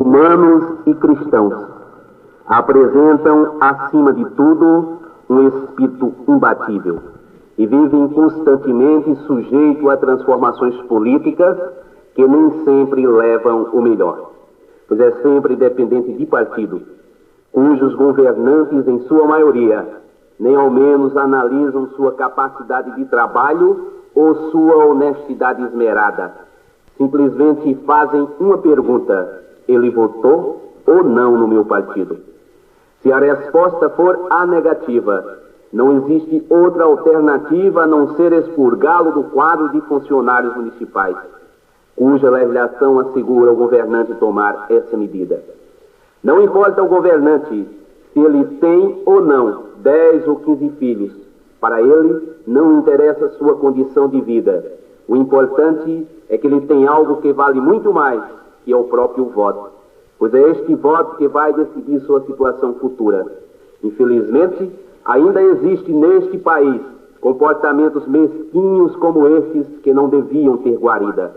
humanos e cristãos. Apresentam, acima de tudo, um espírito imbatível e vivem constantemente sujeito a transformações políticas que nem sempre levam o melhor, pois é sempre dependente de partido, cujos governantes, em sua maioria, nem ao menos analisam sua capacidade de trabalho ou sua honestidade esmerada. Simplesmente fazem uma pergunta: ele votou ou não no meu partido? Se a resposta for a negativa, não existe outra alternativa a não ser expurgá-lo do quadro de funcionários municipais, cuja legislação assegura ao governante tomar essa medida. Não importa ao governante se ele tem ou não 10 ou 15 filhos. Para ele, não interessa sua condição de vida. O importante é que ele tem algo que vale muito mais, que é o próprio voto, pois é este voto que vai decidir sua situação futura. Infelizmente, ainda existe neste país comportamentos mesquinhos como estes que não deviam ter guarida,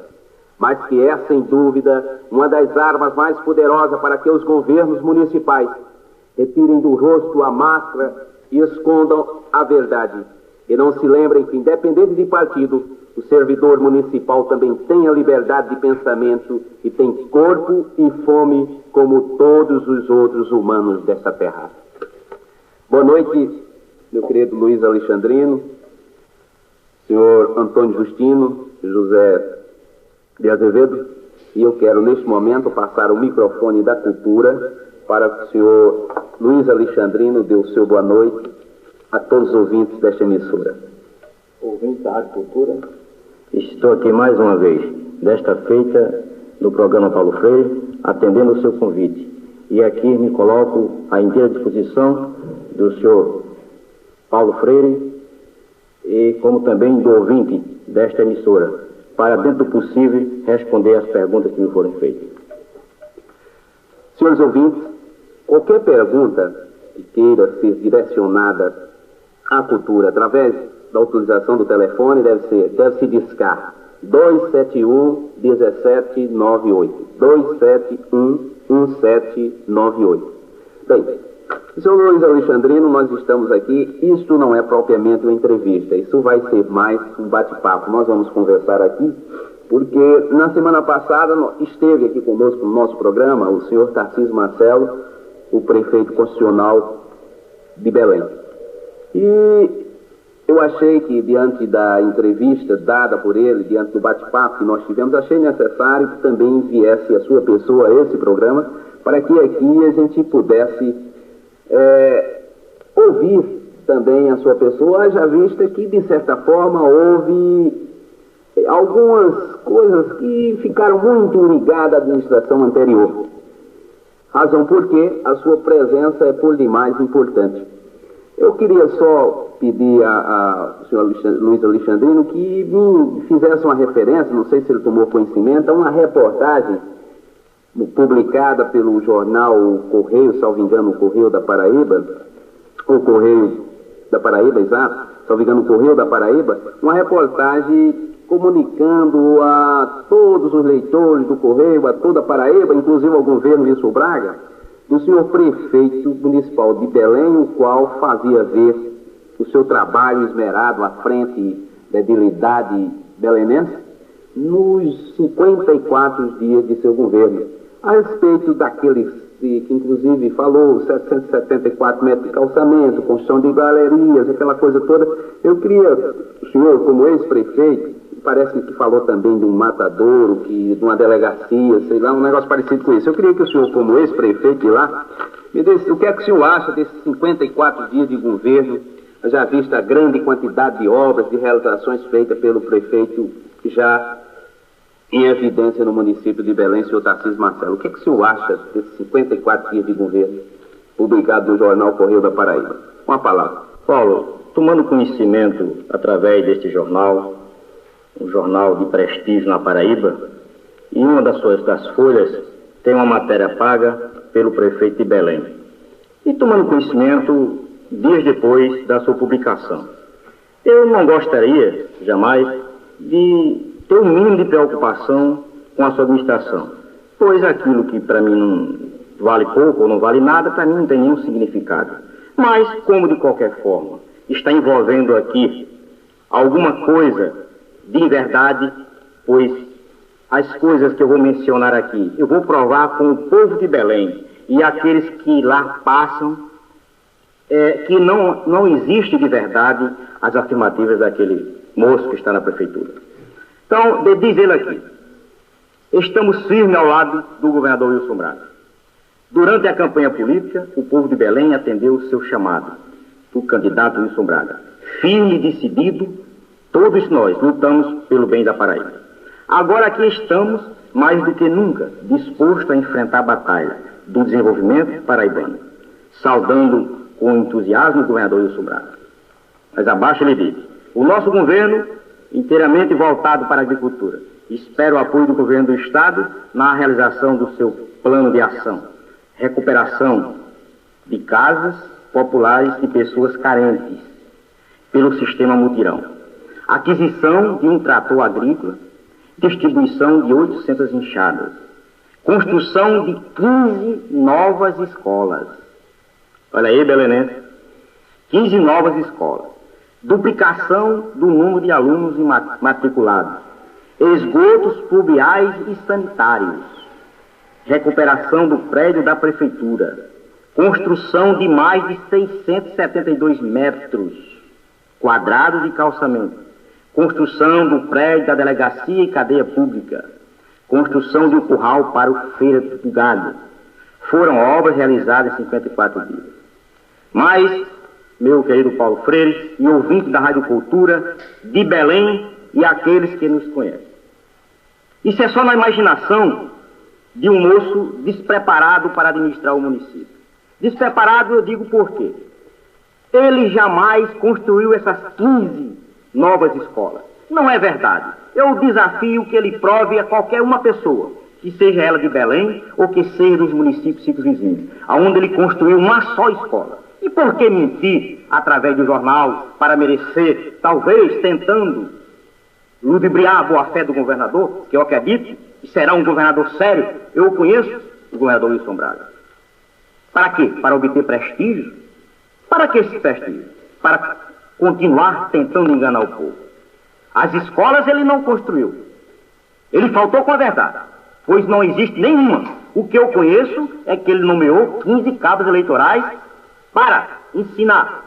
mas que é, sem dúvida, uma das armas mais poderosas para que os governos municipais retirem do rosto a máscara e escondam a verdade. E não se lembrem que, independente de partido, o servidor municipal também tem a liberdade de pensamento e tem corpo e fome como todos os outros humanos desta terra. Boa noite, meu querido Luiz Alexandrino, senhor Antônio Justino, José de Azevedo, e eu quero neste momento passar o microfone da cultura para que o senhor Luiz Alexandrino dê o seu boa noite a todos os ouvintes desta emissora. Ouvintes da Rádio Cultura, estou aqui mais uma vez, desta feita do programa Paulo Freire, atendendo o seu convite. E aqui me coloco à inteira disposição do senhor Paulo Freire e como também do ouvinte desta emissora, para, dentro do possível, responder às perguntas que me foram feitas. Senhores ouvintes, qualquer pergunta que queira ser direcionada à cultura através da utilização do telefone deve-se discar 271-1798. 271-1798. Bem, senhor Luiz Alexandrino, nós estamos aqui, isto não é propriamente uma entrevista, isso vai ser mais um bate-papo. Nós vamos conversar aqui, porque na semana passada esteve aqui conosco no nosso programa o senhor Tarcísio Marcelo, o prefeito constitucional de Belém. E eu achei que, diante da entrevista dada por ele, diante do bate-papo que nós tivemos, achei necessário que também viesse a sua pessoa a esse programa, para que aqui a gente pudesse ouvir também a sua pessoa, já vista que, de certa forma, houve algumas coisas que ficaram muito ligadas à administração anterior. Razão porque a sua presença é por demais importante. Eu queria só pedir ao senhor Luiz Alexandrino que me fizesse uma referência, não sei se ele tomou conhecimento, a uma reportagem publicada pelo jornal O Correio, salvo engano, o Correio da Paraíba, o Correio da Paraíba, exato, salvo engano, o Correio da Paraíba, uma reportagem comunicando a todos os leitores do Correio, a toda a Paraíba, inclusive ao governo Wilson Braga, do senhor prefeito municipal de Belém, o qual fazia ver o seu trabalho esmerado à frente da edilidade belenense nos 54 dias de seu governo, a respeito daqueles que inclusive falou 774 metros de calçamento, construção de galerias, aquela coisa toda. Eu queria, o senhor, como ex-prefeito, parece que falou também de um matadouro, de uma delegacia, sei lá, um negócio parecido com isso. Eu queria que o senhor, como ex-prefeito de lá, me desse o que é que o senhor acha desses 54 dias de governo, já vista a grande quantidade de obras, de realizações feitas pelo prefeito já em evidência no município de Belém, senhor Tarcísio Marcelo. O que é que o senhor acha desses 54 dias de governo, publicado no jornal Correio da Paraíba? Uma palavra. Paulo, tomando conhecimento através deste jornal, um jornal de prestígio na Paraíba, e uma das folhas tem uma matéria paga pelo prefeito de Belém. E tomando conhecimento dias depois da sua publicação, eu não gostaria jamais de ter um mínimo de preocupação com a sua administração, pois aquilo que para mim não vale pouco ou não vale nada, para mim não tem nenhum significado. Mas, como de qualquer forma, está envolvendo aqui alguma coisa de verdade, pois as coisas que eu vou mencionar aqui, eu vou provar com o povo de Belém e aqueles que lá passam, que não existe de verdade as afirmativas daquele moço que está na prefeitura. Então, diz ele aqui, estamos firmes ao lado do governador Wilson Braga. Durante a campanha política, o povo de Belém atendeu o seu chamado, do candidato Wilson Braga. Firme e decidido, todos nós lutamos pelo bem da Paraíba. Agora aqui estamos, mais do que nunca, dispostos a enfrentar a batalha do desenvolvimento paraibano, saudando com entusiasmo o governador Wilson Braga. Mas abaixo ele diz, o nosso governo, inteiramente voltado para a agricultura, espera o apoio do governo do Estado na realização do seu plano de ação, recuperação de casas populares de pessoas carentes pelo sistema mutirão, aquisição de um trator agrícola, distribuição de 800 enxadas, construção de 15 novas escolas. Olha aí, belenense, 15 novas escolas, duplicação do número de alunos matriculados, esgotos pluviais e sanitários, recuperação do prédio da prefeitura, construção de mais de 672 metros quadrados de calçamento, construção do prédio da delegacia e cadeia pública, construção de um curral para o feira do gado. Foram obras realizadas em 54 dias. Mas, meu querido Paulo Freire e ouvinte da Rádio Cultura de Belém e aqueles que nos conhecem, isso é só na imaginação de um moço despreparado para administrar o município. Despreparado eu digo por quê? Ele jamais construiu essas 15 novas escolas. Não é verdade. Eu desafio que ele prove a qualquer uma pessoa, que seja ela de Belém ou que seja dos municípios circunvizinhos, aonde ele construiu uma só escola. E por que mentir através do jornal para merecer, talvez tentando ludibriar a boa-fé do governador, que eu acredito que será um governador sério? Eu conheço o governador Wilson Braga. Para quê? Para obter prestígio? Para que esse prestígio? Para continuar tentando enganar o povo. As escolas ele não construiu. Ele faltou com a verdade, pois não existe nenhuma. O que eu conheço é que ele nomeou 15 cabos eleitorais para ensinar,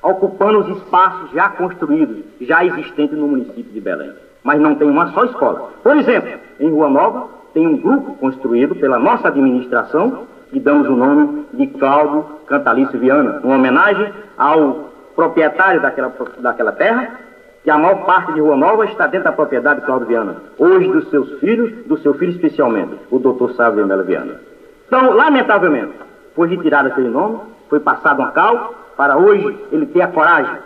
ocupando os espaços já construídos, já existentes no município de Belém. Mas não tem uma só escola. Por exemplo, em Rua Nova, tem um grupo construído pela nossa administração, e damos o nome de Cláudio Cantalício Viana, uma homenagem ao proprietário daquela terra, que a maior parte de Rua Nova está dentro da propriedade de Cláudio Viana, hoje dos seus filhos, do seu filho especialmente, o doutor Sávio de Melo Viana. Então, lamentavelmente, foi retirado aquele nome, foi passado a cal, para hoje ele ter a coragem,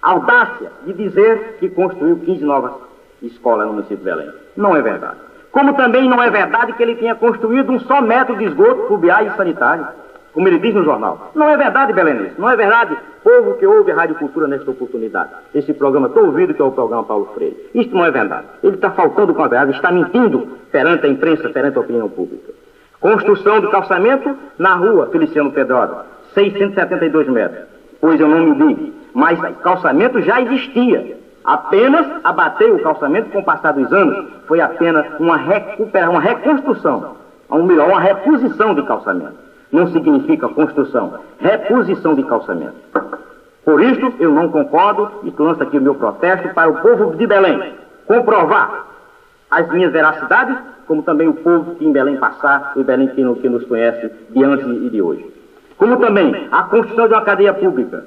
a audácia de dizer que construiu 15 novas escolas no município de Belém. Não é verdade. Como também não é verdade que ele tenha construído um só metro de esgoto pluvial e sanitário, como ele diz no jornal. Não é verdade, belenense. Não é verdade, povo que ouve a Rádio Cultura nesta oportunidade. Esse programa tão ouvido que é o programa Paulo Freire. Isto não é verdade. Ele está faltando com a verdade, está mentindo perante a imprensa, perante a opinião pública. Construção de calçamento na rua Feliciano Pedrosa, 672 metros. Pois eu não me digo, mas calçamento já existia. Apenas abateu o calçamento com o passar dos anos. Foi apenas uma reconstrução, ou melhor, uma reposição de calçamento. Não significa construção, reposição de calçamento. Por isso, eu não concordo e lanço aqui o meu protesto para o povo de Belém comprovar as minhas veracidades, como também o povo que em Belém passar, o Belém que nos conhece de antes e de hoje. Como também a construção de uma cadeia pública.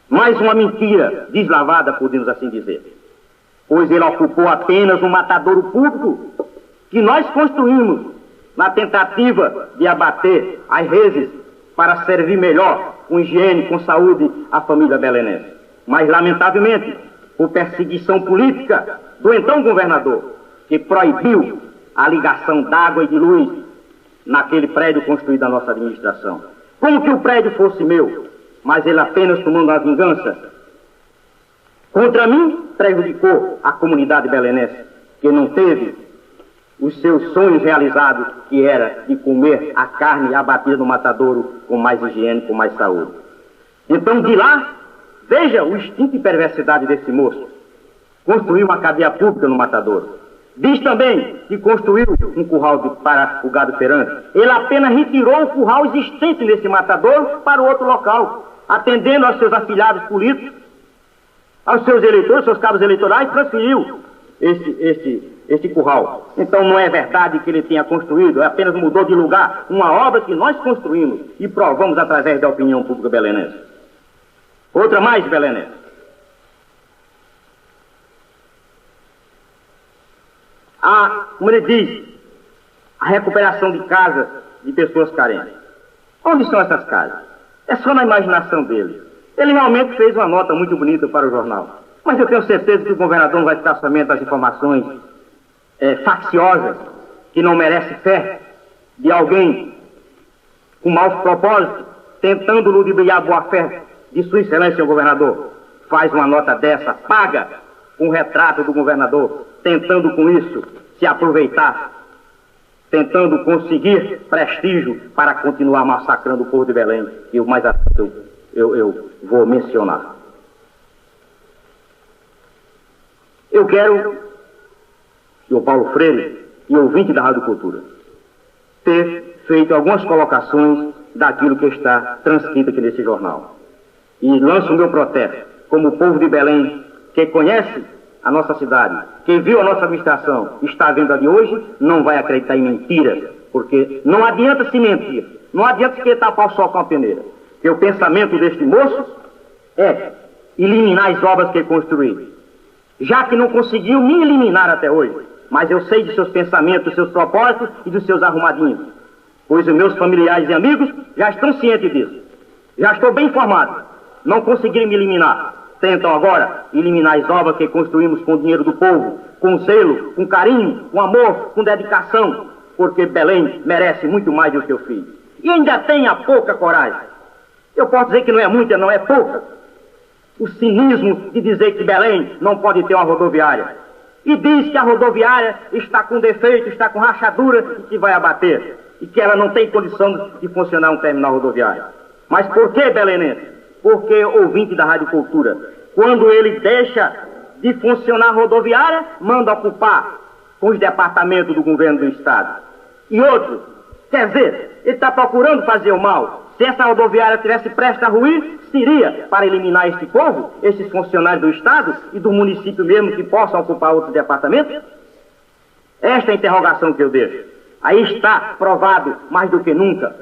Mais uma mentira deslavada, podemos assim dizer. Pois ele ocupou apenas um matadouro público que nós construímos na tentativa de abater as reses para servir melhor, com higiene, com saúde, a família belenense. Mas, lamentavelmente, por perseguição política do então governador, que proibiu a ligação d'água e de luz naquele prédio construído da nossa administração. Como que o prédio fosse meu, mas ele apenas tomando a vingança contra mim, prejudicou a comunidade belenense, que não teve os seus sonhos realizados, que era de comer a carne abatida no matadouro com mais higiene, com mais saúde. Então, de lá, veja o instinto e perversidade desse moço. Construiu uma cadeia pública no matadouro. Diz também que construiu um curral para o gado ferante. Ele apenas retirou o curral existente nesse matadouro para o outro local, atendendo aos seus afilhados políticos, aos seus eleitores, seus cabos eleitorais, transferiu este curral. Então não é verdade que ele tenha construído, apenas mudou de lugar uma obra que nós construímos e provamos através da opinião pública belenense. Outra mais belenense. Como ele diz, a recuperação de casas de pessoas carentes. Onde são essas casas? É só na imaginação dele. Ele realmente fez uma nota muito bonita para o jornal. Mas eu tenho certeza que o governador não vai ficar somente das informações facciosas, que não merece fé, de alguém com maus propósitos, tentando ludibriar a boa-fé de sua excelência, o governador. Faz uma nota dessa, paga com o retrato do governador, tentando com isso se aproveitar, tentando conseguir prestígio para continuar massacrando o povo de Belém, e o mais atento eu vou mencionar. Eu quero, senhor Paulo Freire e ouvinte da Rádio Cultura, ter feito algumas colocações daquilo que está transcrito aqui nesse jornal. E lanço o meu protesto, como o povo de Belém, que conhece a nossa cidade, que viu a nossa administração, está vendo a de hoje, não vai acreditar em mentiras, porque não adianta se mentir, não adianta se tapar o sol com a peneira, porque o pensamento deste moço é eliminar as obras que construiu, já que não conseguiu me eliminar até hoje, mas eu sei de seus pensamentos, dos seus propósitos e dos seus arrumadinhos, pois os meus familiares e amigos já estão cientes disso, já estou bem informado, não conseguiram me eliminar. Tentam agora eliminar as obras que construímos com o dinheiro do povo, com zelo, com carinho, com amor, com dedicação, porque Belém merece muito mais do que eu fiz. E ainda tem a pouca coragem. Eu posso dizer que não é muita, não é pouca. O cinismo de dizer que Belém não pode ter uma rodoviária. E diz que a rodoviária está com defeito, está com rachadura e que vai abater. E que ela não tem condição de funcionar um terminal rodoviário. Mas por que, belenense? Porque, ouvinte da Rádio Cultura, quando ele deixa de funcionar a rodoviária, manda ocupar com os departamentos do governo do Estado. E outro, quer dizer, ele está procurando fazer o mal. Se essa rodoviária tivesse prestes a ruir, seria para eliminar este povo, esses funcionários do Estado e do município mesmo que possam ocupar outros departamentos? Esta é a interrogação que eu deixo. Aí está provado, mais do que nunca,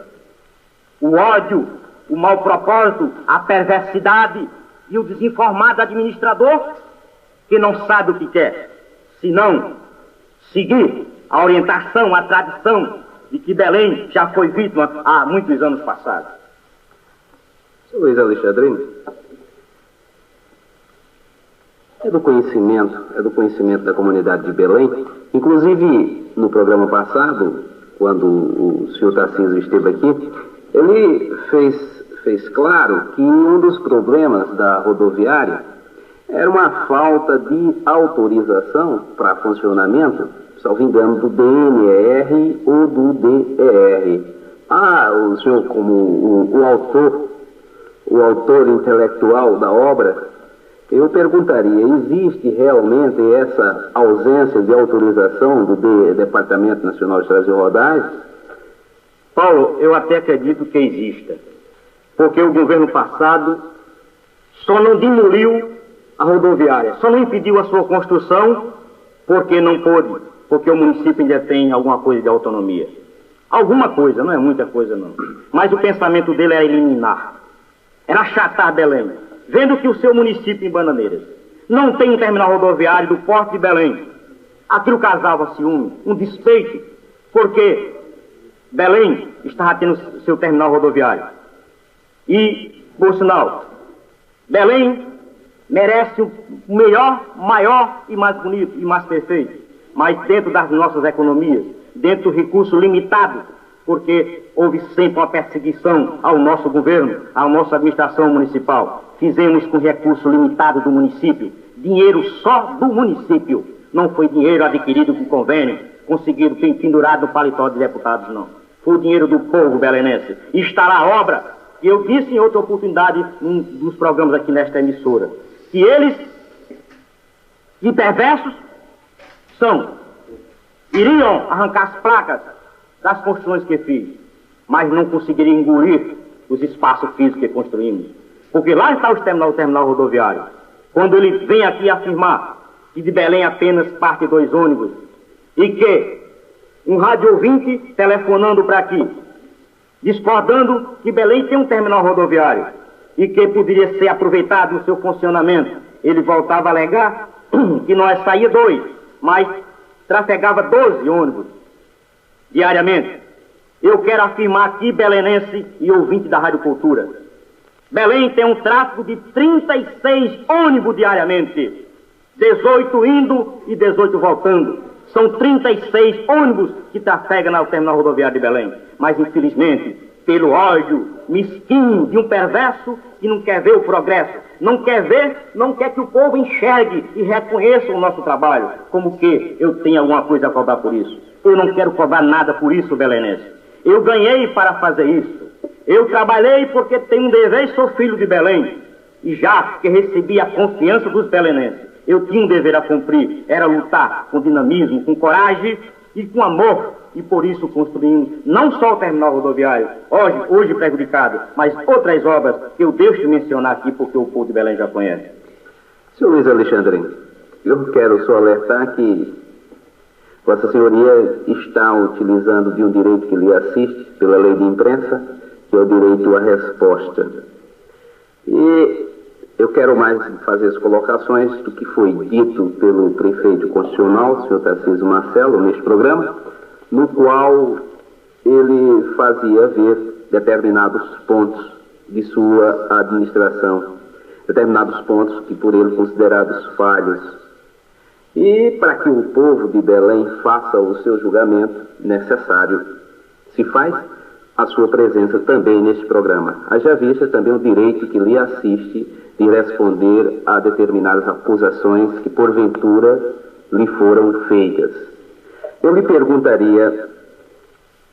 o ódio, o mau propósito, a perversidade e o desinformado administrador que não sabe o que quer, senão seguir a orientação, a tradição de que Belém já foi vítima há muitos anos passados. Sr. Luiz Alexandrino, é do conhecimento da comunidade de Belém. Inclusive, no programa passado, quando o senhor Tarcísio esteve aqui, ele fez claro que um dos problemas da rodoviária era uma falta de autorização para funcionamento, salvo engano, do DNR ou do DER. O senhor, como o autor intelectual da obra, eu perguntaria, existe realmente essa ausência de autorização do Departamento Nacional de Estradas e Rodagens? Paulo, eu até acredito que exista, porque o governo passado só não demoliu a rodoviária, só não impediu a sua construção porque não pôde, porque o município ainda tem alguma coisa de autonomia. Alguma coisa, não é muita coisa não. Mas o pensamento dele era eliminar, era achatar Belém, vendo que o seu município em Bananeiras não tem um terminal rodoviário do porte de Belém. Aquilo causava ciúme, um despeito, porque Belém estava tendo seu terminal rodoviário. E, por sinal, Belém merece o melhor, maior e mais bonito e mais perfeito, mas dentro das nossas economias, dentro do recurso limitado, porque houve sempre uma perseguição ao nosso governo, à nossa administração municipal. Fizemos com recurso limitado do município, dinheiro só do município, não foi dinheiro adquirido com convênio, conseguido pendurado no paletó de deputados, não. Foi o dinheiro do povo belenense. E está lá a obra, que eu disse em outra oportunidade nos programas aqui nesta emissora, que eles, que perversos, iriam arrancar as placas das construções que fiz, mas não conseguiriam engolir os espaços físicos que construímos. Porque lá está o terminal rodoviário. Quando ele vem aqui afirmar que de Belém apenas parte 2 ônibus, e que um rádio ouvinte telefonando para aqui, discordando que Belém tem um terminal rodoviário e que poderia ser aproveitado no seu funcionamento, ele voltava a alegar que nós saía 2, mas trafegava 12 ônibus diariamente. Eu quero afirmar aqui, belenense e ouvinte da Rádio Cultura, Belém tem um tráfego de 36 ônibus diariamente, 18 indo e 18 voltando. São 36 ônibus que trafegam no terminal rodoviário de Belém. Mas, infelizmente, pelo ódio mesquinho de um perverso que não quer ver o progresso, não quer que o povo enxergue e reconheça o nosso trabalho, como que eu tenho alguma coisa a cobrar por isso. Eu não quero cobrar nada por isso, belenense. Eu ganhei para fazer isso. Eu trabalhei porque tenho um dever e sou filho de Belém. E já que recebi a confiança dos belenenses, eu tinha um dever a cumprir, era lutar com dinamismo, com coragem e com amor. E por isso construímos não só o terminal rodoviário, hoje prejudicado, mas outras obras que eu deixo de mencionar aqui porque o povo de Belém já conhece. Senhor Luiz Alexandre, eu quero só alertar que Vossa Senhoria está utilizando de um direito que lhe assiste pela lei de imprensa, que é o direito à resposta. E eu quero mais fazer as colocações do que foi dito pelo prefeito constitucional, o senhor Tarcísio Marcelo, neste programa, no qual ele fazia ver determinados pontos de sua administração, determinados pontos que por ele considerados falhos. E para que o povo de Belém faça o seu julgamento necessário, se faz a sua presença também neste programa. Haja vista também o direito que lhe assiste de responder a determinadas acusações que porventura lhe foram feitas. Eu lhe perguntaria,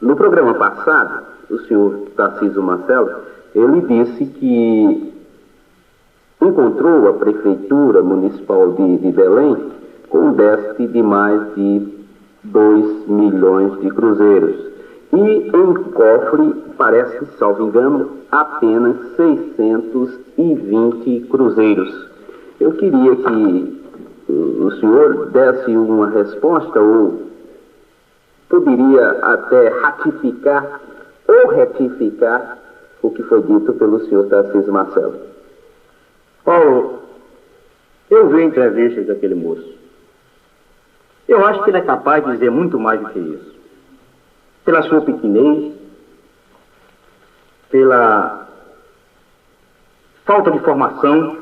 no programa passado, o senhor Tarcísio Marcelo, ele disse que encontrou a Prefeitura Municipal de Belém com um déficit de mais de 2 milhões de cruzeiros. E em cofre, parece, salvo engano, apenas 620 cruzeiros. Eu queria que o senhor desse uma resposta, ou poderia até ratificar ou retificar o que foi dito pelo senhor Tarcísio Marcelo. Paulo, eu vi a entrevista daquele moço. Eu acho que ele é capaz de dizer muito mais do que isso. Pela sua pequenez, pela falta de formação,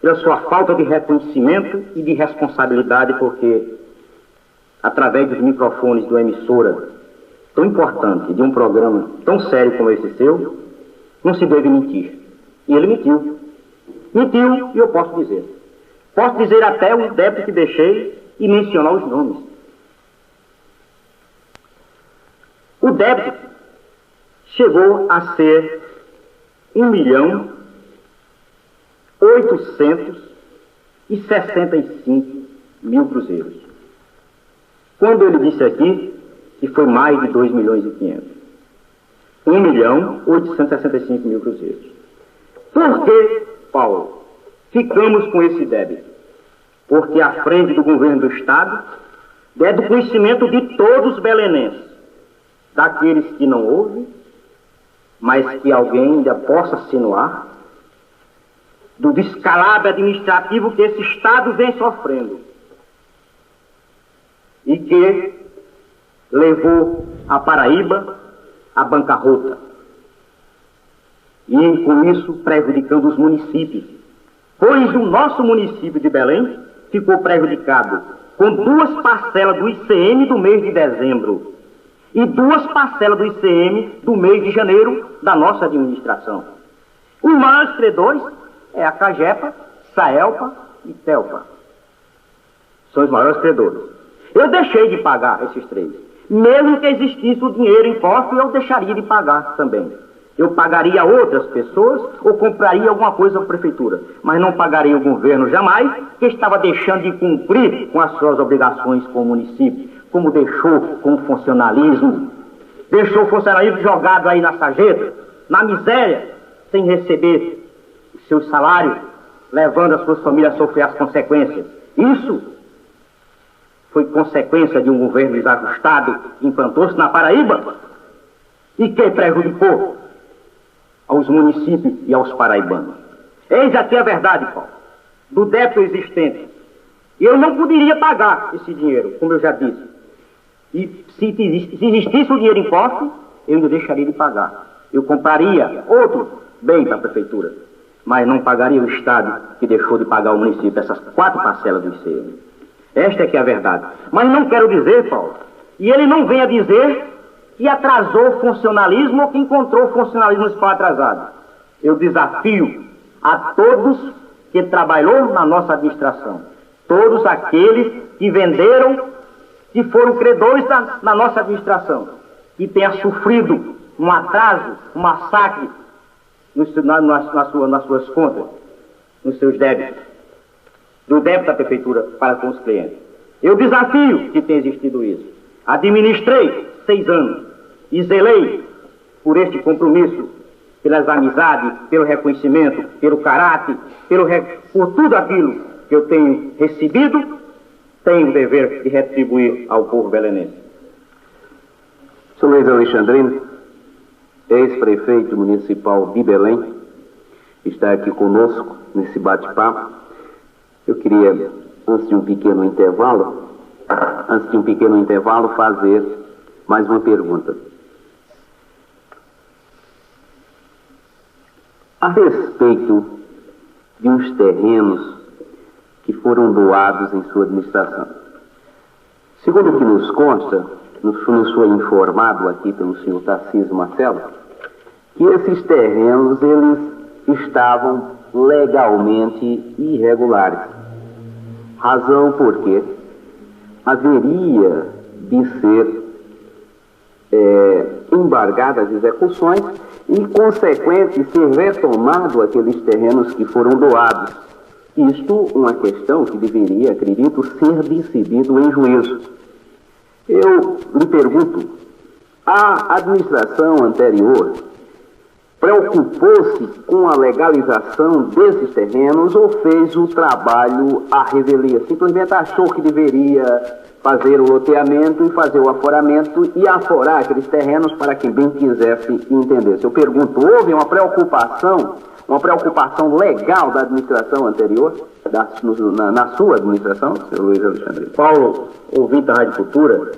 pela sua falta de reconhecimento e de responsabilidade, porque através dos microfones de uma emissora tão importante, de um programa tão sério como esse seu, não se deve mentir. E ele mentiu. Mentiu, e eu posso dizer. Posso dizer até o débito que deixei e mencionar os nomes. O débito chegou a ser 1.865.000 cruzeiros. Quando ele disse aqui que foi mais de 2 milhões e 500. 1.865.000 cruzeiros. Por que, Paulo, ficamos com esse débito? Porque à frente do governo do Estado é do conhecimento de todos os belenenses, daqueles que não ouvem, mas que alguém ainda possa assinuar, do descalabro administrativo que esse Estado vem sofrendo e que levou a Paraíba à bancarrota e com isso prejudicando os municípios, pois o nosso município de Belém ficou prejudicado com 2 parcelas do ICM do mês de dezembro e 2 parcelas do ICM do mês de janeiro da nossa administração. Os maiores credores é a Cagepa, Saelpa e Telpa. são os maiores credores. Eu deixei de pagar esses 3. Mesmo que existisse o dinheiro em cofre, eu deixaria de pagar também. Eu pagaria a outras pessoas ou compraria alguma coisa à prefeitura, mas não pagaria o governo jamais, que estava deixando de cumprir com as suas obrigações com o município, como deixou com o funcionalismo. Deixou o funcionalismo jogado aí na sarjeta, na miséria, sem receber os seus salários, levando as suas famílias a sofrer as consequências. Isso foi consequência de um governo desajustado que implantou-se na Paraíba e que prejudicou aos municípios e aos paraibanos. Eis aqui a verdade, Paulo, do débito existente. Eu não poderia pagar esse dinheiro, como eu já disse. E se existisse o dinheiro em cofre, eu ainda deixaria de pagar. Eu compraria outro bem para a prefeitura, mas não pagaria o Estado que deixou de pagar ao município essas 4 parcelas do ICM. Esta é que é a verdade. Mas não quero dizer, Paulo, e ele não venha dizer que atrasou o funcionalismo ou que encontrou o funcionalismo municipal atrasado. Eu desafio a todos que trabalhou na nossa administração, todos aqueles que venderam, que foram credores na nossa administração, que tenha sofrido um atraso, um massacre nas suas contas, nos seus débitos, do débito da prefeitura para com os clientes. Eu desafio que tenha existido isso. Administrei 6 anos e zelei por este compromisso, pelas amizades, pelo reconhecimento, pelo caráter, por tudo aquilo que eu tenho recebido, tenho o dever de retribuir ao povo belenense. Sr. Luiz Alexandrino, ex-prefeito municipal de Belém, está aqui conosco nesse bate-papo. Eu queria, antes de um pequeno intervalo, fazer mais uma pergunta. A respeito de uns terrenos que foram doados em sua administração. Segundo o que nos consta, nos foi informado aqui pelo senhor Tarcísio Marcelo, que esses terrenos, eles estavam legalmente irregulares. Razão porque haveria de ser embargadas as execuções e, consequente, ser retomado aqueles terrenos que foram doados. Isto uma questão que deveria, acredito, ser decidido em juízo. Eu lhe pergunto, a administração anterior preocupou-se com a legalização desses terrenos ou fez o trabalho à revelia? Simplesmente achou que deveria fazer o loteamento e fazer o aforamento e aforar aqueles terrenos para quem bem quisesse entender. Eu pergunto, houve uma preocupação legal da administração anterior, na sua administração, senhor Luiz Alexandre? Paulo, ouvinte da Rádio Cultura,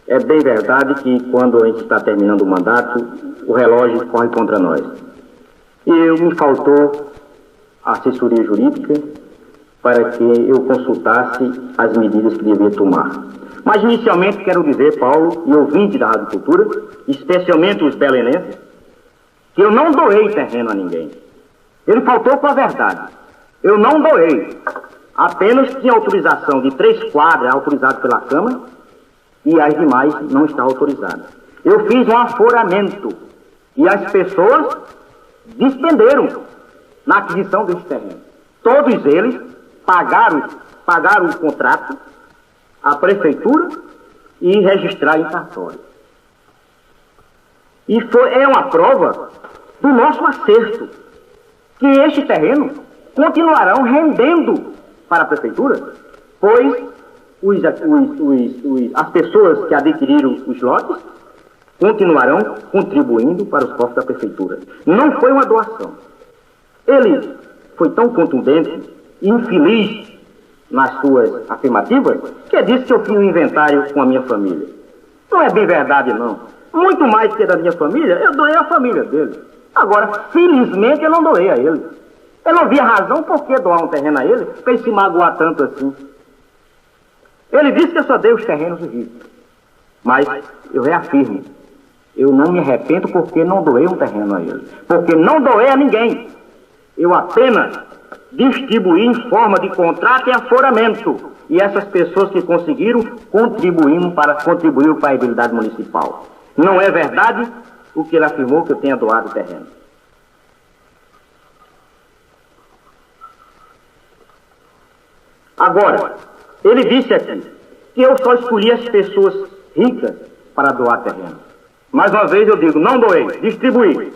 é bem verdade que quando a gente está terminando o mandato, o relógio corre contra nós. E me faltou a assessoria jurídica para que eu consultasse as medidas que devia tomar. Mas inicialmente quero dizer, Paulo, e ouvinte da Rádio Cultura, especialmente os belenenses, que eu não doei terreno a ninguém. Ele faltou com a verdade. Eu não doei. Apenas tinha autorização de 3 quadras autorizadas pela Câmara e as demais não está autorizada. Eu fiz um aforamento e as pessoas despenderam na aquisição desse terreno. Todos eles pagaram o contrato à prefeitura e registraram em cartório. E é uma prova do nosso acerto, que este terreno continuarão rendendo para a prefeitura, pois as pessoas que adquiriram os lotes continuarão contribuindo para os cofres da prefeitura. Não foi uma doação. Ele foi tão contundente e infeliz nas suas afirmativas que disse que eu fiz um inventário com a minha família. Não é bem verdade, não. Muito mais que da minha família, eu doei à família dele. Agora, felizmente, eu não doei a ele. Eu não via razão por que doar um terreno a ele, para ele se magoar tanto assim. Ele disse que eu só dei os terrenos do Rio. Mas eu reafirmo, eu não me arrependo porque não doei um terreno a ele. Porque não doei a ninguém. Eu apenas distribuí em forma de contrato e aforamento e essas pessoas que conseguiram contribuíram para a viabilidade municipal. Não é verdade o que ele afirmou, que eu tenha doado o terreno. Agora, ele disse aqui que eu só escolhi as pessoas ricas para doar terreno. Mais uma vez eu digo, não doei, distribuí.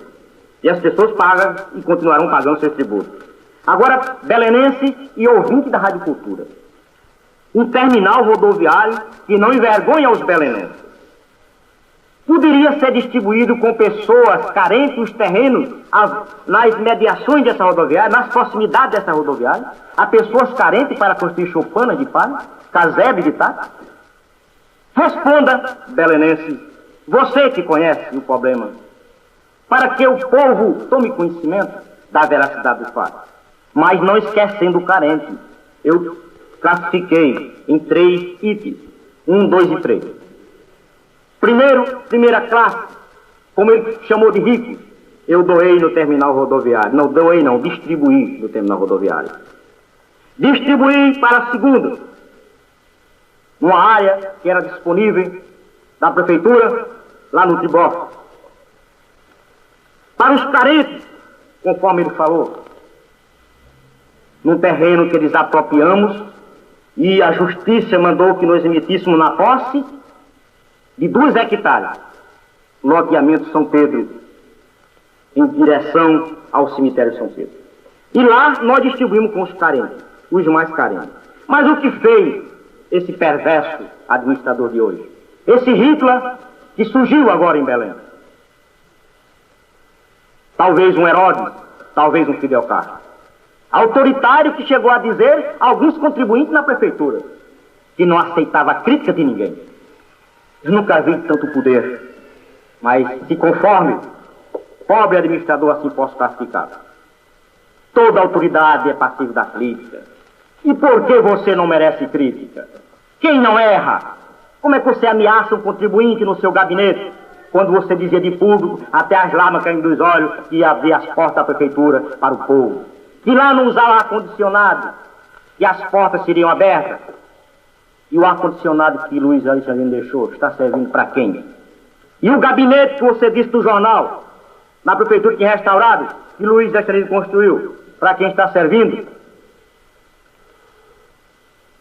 E as pessoas pagam e continuarão pagando seus tributos. Agora, belenense e ouvinte da Rádio Cultura, um terminal rodoviário que não envergonha os belenenses. Poderia ser distribuído com pessoas carentes os terrenos nas mediações dessa rodoviária, nas proximidades dessa rodoviária, a pessoas carentes para construir choupanas de palha, casebre de taca? Responda, belenense, você que conhece o problema, para que o povo tome conhecimento da veracidade do fato. Mas não esquecendo o carente. Eu classifiquei em 3 itens, 1, 2 e 3. Primeira classe, como ele chamou de rico, eu doei no terminal rodoviário. Não, doei não, distribuí no terminal rodoviário. Distribuí para a segunda, uma área que era disponível da prefeitura, lá no Tribófilo. Para os carentes, conforme ele falou, num terreno que desapropriamos, e a justiça mandou que nós emitíssemos na posse de 2 hectares, loteamento São Pedro, em direção ao cemitério São Pedro. E lá nós distribuímos com os carentes, os mais carentes. Mas o que fez esse perverso administrador de hoje? Esse Hitler que surgiu agora em Belém. Talvez um Herodes, talvez um Fidel Castro. Autoritário que chegou a dizer a alguns contribuintes na prefeitura que não aceitava a crítica de ninguém. Eu nunca vi tanto poder, mas se conforme, pobre administrador assim posso classificar. Toda autoridade é passiva da crítica. E por que você não merece crítica? Quem não erra? Como é que você ameaça um contribuinte no seu gabinete, quando você dizia de público, até as lágrimas caindo dos olhos, que ia abrir as portas da prefeitura para o povo? Que lá não usava ar-condicionado, e as portas seriam abertas? E o ar-condicionado que Luiz Alexandrino deixou, está servindo para quem? E o gabinete que você disse do jornal, na prefeitura que é restaurado, que Luiz Alexandrino construiu, para quem está servindo?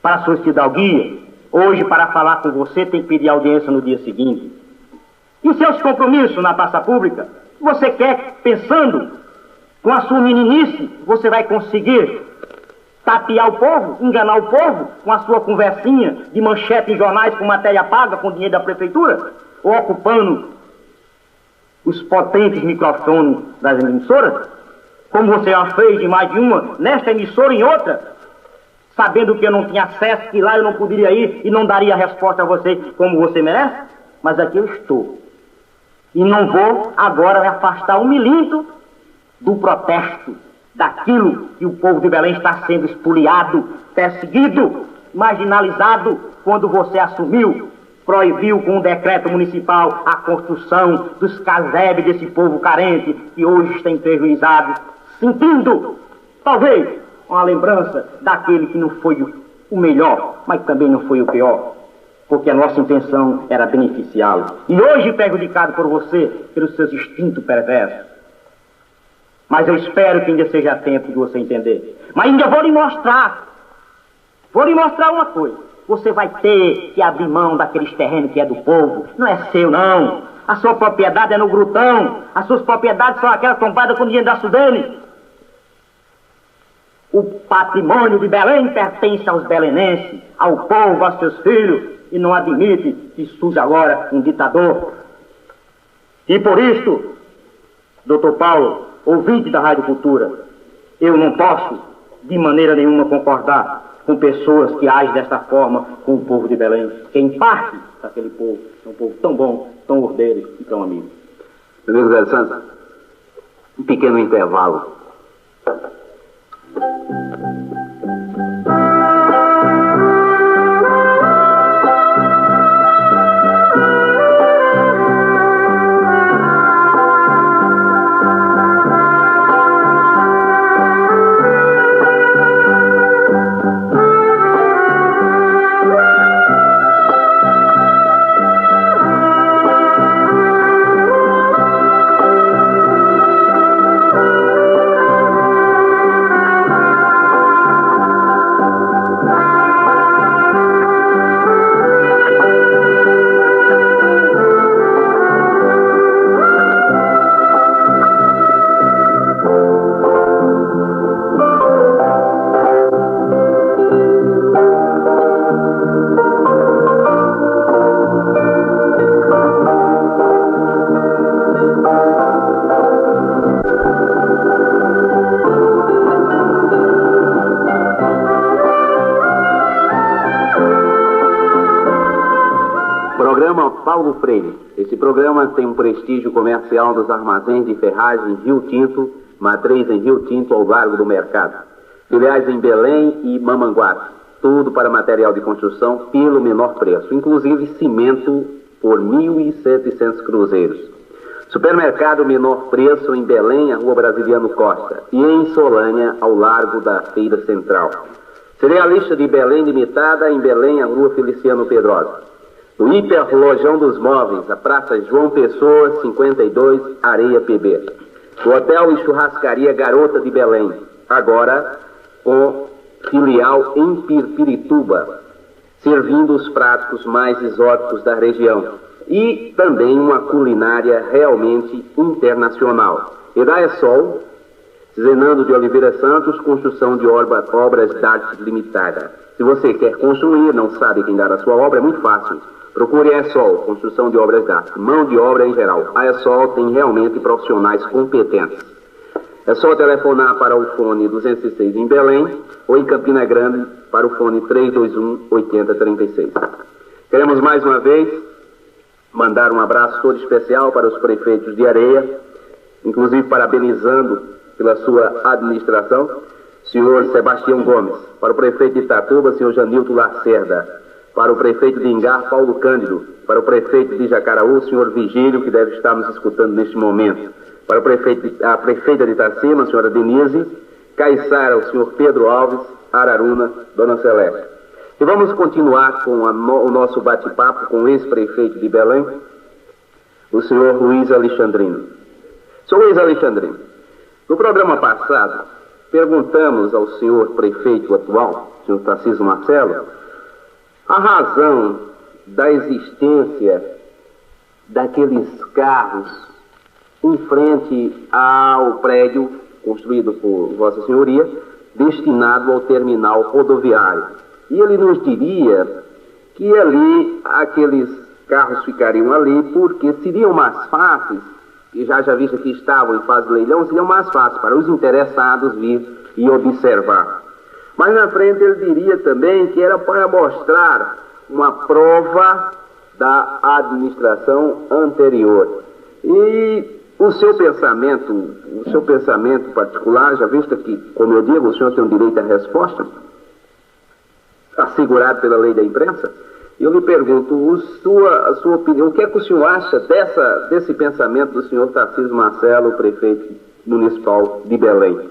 Para a sua fidalguia. Hoje, para falar com você, tem que pedir audiência no dia seguinte. E seus compromissos na praça pública? Você quer, pensando, com a sua meninice, você vai conseguir tapear o povo, enganar o povo, com a sua conversinha de manchete em jornais com matéria paga, com dinheiro da prefeitura? Ou ocupando os potentes microfones das emissoras? Como você já fez de mais de uma, nesta emissora e em outra, sabendo que eu não tinha acesso, que lá eu não poderia ir e não daria resposta a você como você merece? Mas aqui eu estou. E não vou agora me afastar um milímetro do protesto, daquilo que o povo de Belém está sendo espoliado, perseguido, marginalizado, quando você assumiu, proibiu com um decreto municipal a construção dos casebres desse povo carente, que hoje está enferrujado, sentindo, talvez, uma lembrança daquele que não foi o melhor, mas também não foi o pior, porque a nossa intenção era beneficiá-lo. E hoje prejudicado por você, pelos seus instintos perversos. Mas eu espero que ainda seja tempo de você entender. Mas ainda vou lhe mostrar uma coisa. Você vai ter que abrir mão daqueles terrenos que é do povo. Não é seu, não. A sua propriedade é no Grutão. As suas propriedades são aquelas compradas com dinheiro da Sudene. O patrimônio de Belém pertence aos belenenses, ao povo, aos seus filhos, e não admite que surja agora um ditador. E por isto, Dr. Paulo, ouvinte da Rádio Cultura, eu não posso, de maneira nenhuma, concordar com pessoas que agem desta forma com o povo de Belém, que em parte daquele povo é um povo tão bom, tão ordeiro e tão amigo. Meu amigo Zé Santos, um pequeno intervalo. Programa Paulo Freire. Esse programa tem um prestígio comercial dos armazéns de ferragem Rio Tinto, matriz em Rio Tinto ao largo do mercado. Filiais em Belém e Mamanguape. Tudo para material de construção pelo menor preço, inclusive cimento por 1.700 cruzeiros. Supermercado menor preço em Belém, a Rua Brasiliano Costa, e em Solânia, ao largo da Feira Central. Cerealista de Belém Limitada, em Belém, a Rua Feliciano Pedrosa. No Hiper Lojão dos Móveis, a Praça João Pessoa, 52, Areia PB. O Hotel e Churrascaria Garota de Belém, agora com filial em Pirpirituba, servindo os pratos mais exóticos da região. E também uma culinária realmente internacional. Edaesol, Zenando de Oliveira Santos, construção de obras de arte limitada. Se você quer construir, não sabe quem dar a sua obra, é muito fácil. Procure a ESOL, construção de obras de arte, mão de obra em geral. A ESOL tem realmente profissionais competentes. É só telefonar para o fone 206 em Belém ou em Campina Grande para o fone 321-8036. Queremos mais uma vez mandar um abraço todo especial para os prefeitos de Areia, inclusive parabenizando pela sua administração, senhor Sebastião Gomes, para o prefeito de Itatuba, senhor Janilton Lacerda, para o prefeito de Engar, Paulo Cândido, para o prefeito de Jacaraú, senhor Vigílio, que deve estar nos escutando neste momento, para a prefeita de Itacema, senhora Denise, Caiçara, o senhor Pedro Alves, Araruna, dona Celeste. E vamos continuar com o nosso bate-papo com o ex-prefeito de Belém, o senhor Luiz Alexandrino. Senhor Luiz Alexandrino, no programa passado, perguntamos ao senhor prefeito atual, senhor Tarcísio Marcelo, a razão da existência daqueles carros em frente ao prédio construído por Vossa Senhoria, destinado ao terminal rodoviário. E ele nos diria que ali aqueles carros ficariam ali porque seriam mais fáceis, e já visto que estavam em fase de leilão, seriam mais fáceis para os interessados vir e observar. Mas na frente ele diria também que era para mostrar uma prova da administração anterior. E o seu pensamento particular, já visto que, como eu digo, o senhor tem o direito à resposta, assegurado pela lei da imprensa, eu lhe pergunto, a sua opinião, o que é que o senhor acha desse pensamento do senhor Tarcísio Marcelo, prefeito municipal de Belém,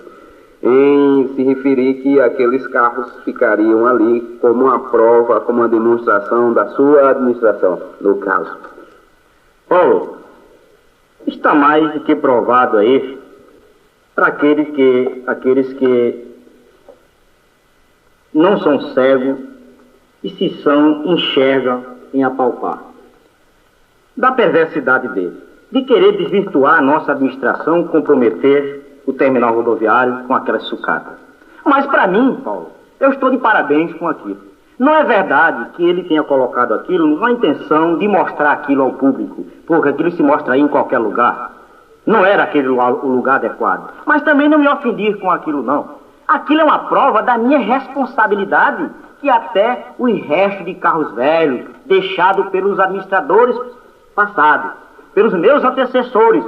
em se referir que aqueles carros ficariam ali como uma prova, como uma demonstração da sua administração, no caso? Paulo, está mais do que provado aí para aqueles que não são cegos e se são, enxergam em apalpar. Da perversidade dele, de querer desvirtuar a nossa administração, comprometer o terminal rodoviário com aquela sucata. Mas para mim, Paulo, eu estou de parabéns com aquilo. Não é verdade que ele tenha colocado aquilo na intenção de mostrar aquilo ao público, porque aquilo se mostra aí em qualquer lugar. Não era aquele o lugar adequado. Mas também não me ofendi com aquilo, não. Aquilo é uma prova da minha responsabilidade, que até o resto de carros velhos, deixado pelos administradores passados, pelos meus antecessores,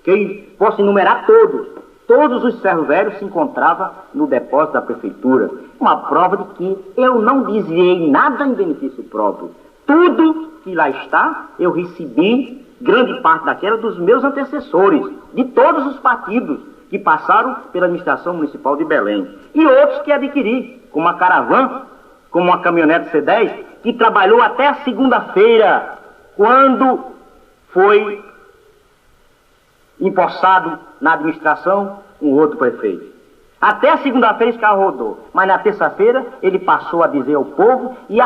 que posso enumerar todos os ferros velhos se encontravam no depósito da prefeitura. Uma prova de que eu não desviei nada em benefício próprio. Tudo que lá está, eu recebi, grande parte daquela, dos meus antecessores, de todos os partidos que passaram pela administração municipal de Belém. E outros que adquiri, como a Caravan, como uma caminhonete C10, que trabalhou até a segunda-feira, quando foi empossado na administração um outro prefeito. Até a segunda-feira esse carro rodou, mas na terça-feira ele passou a dizer ao povo e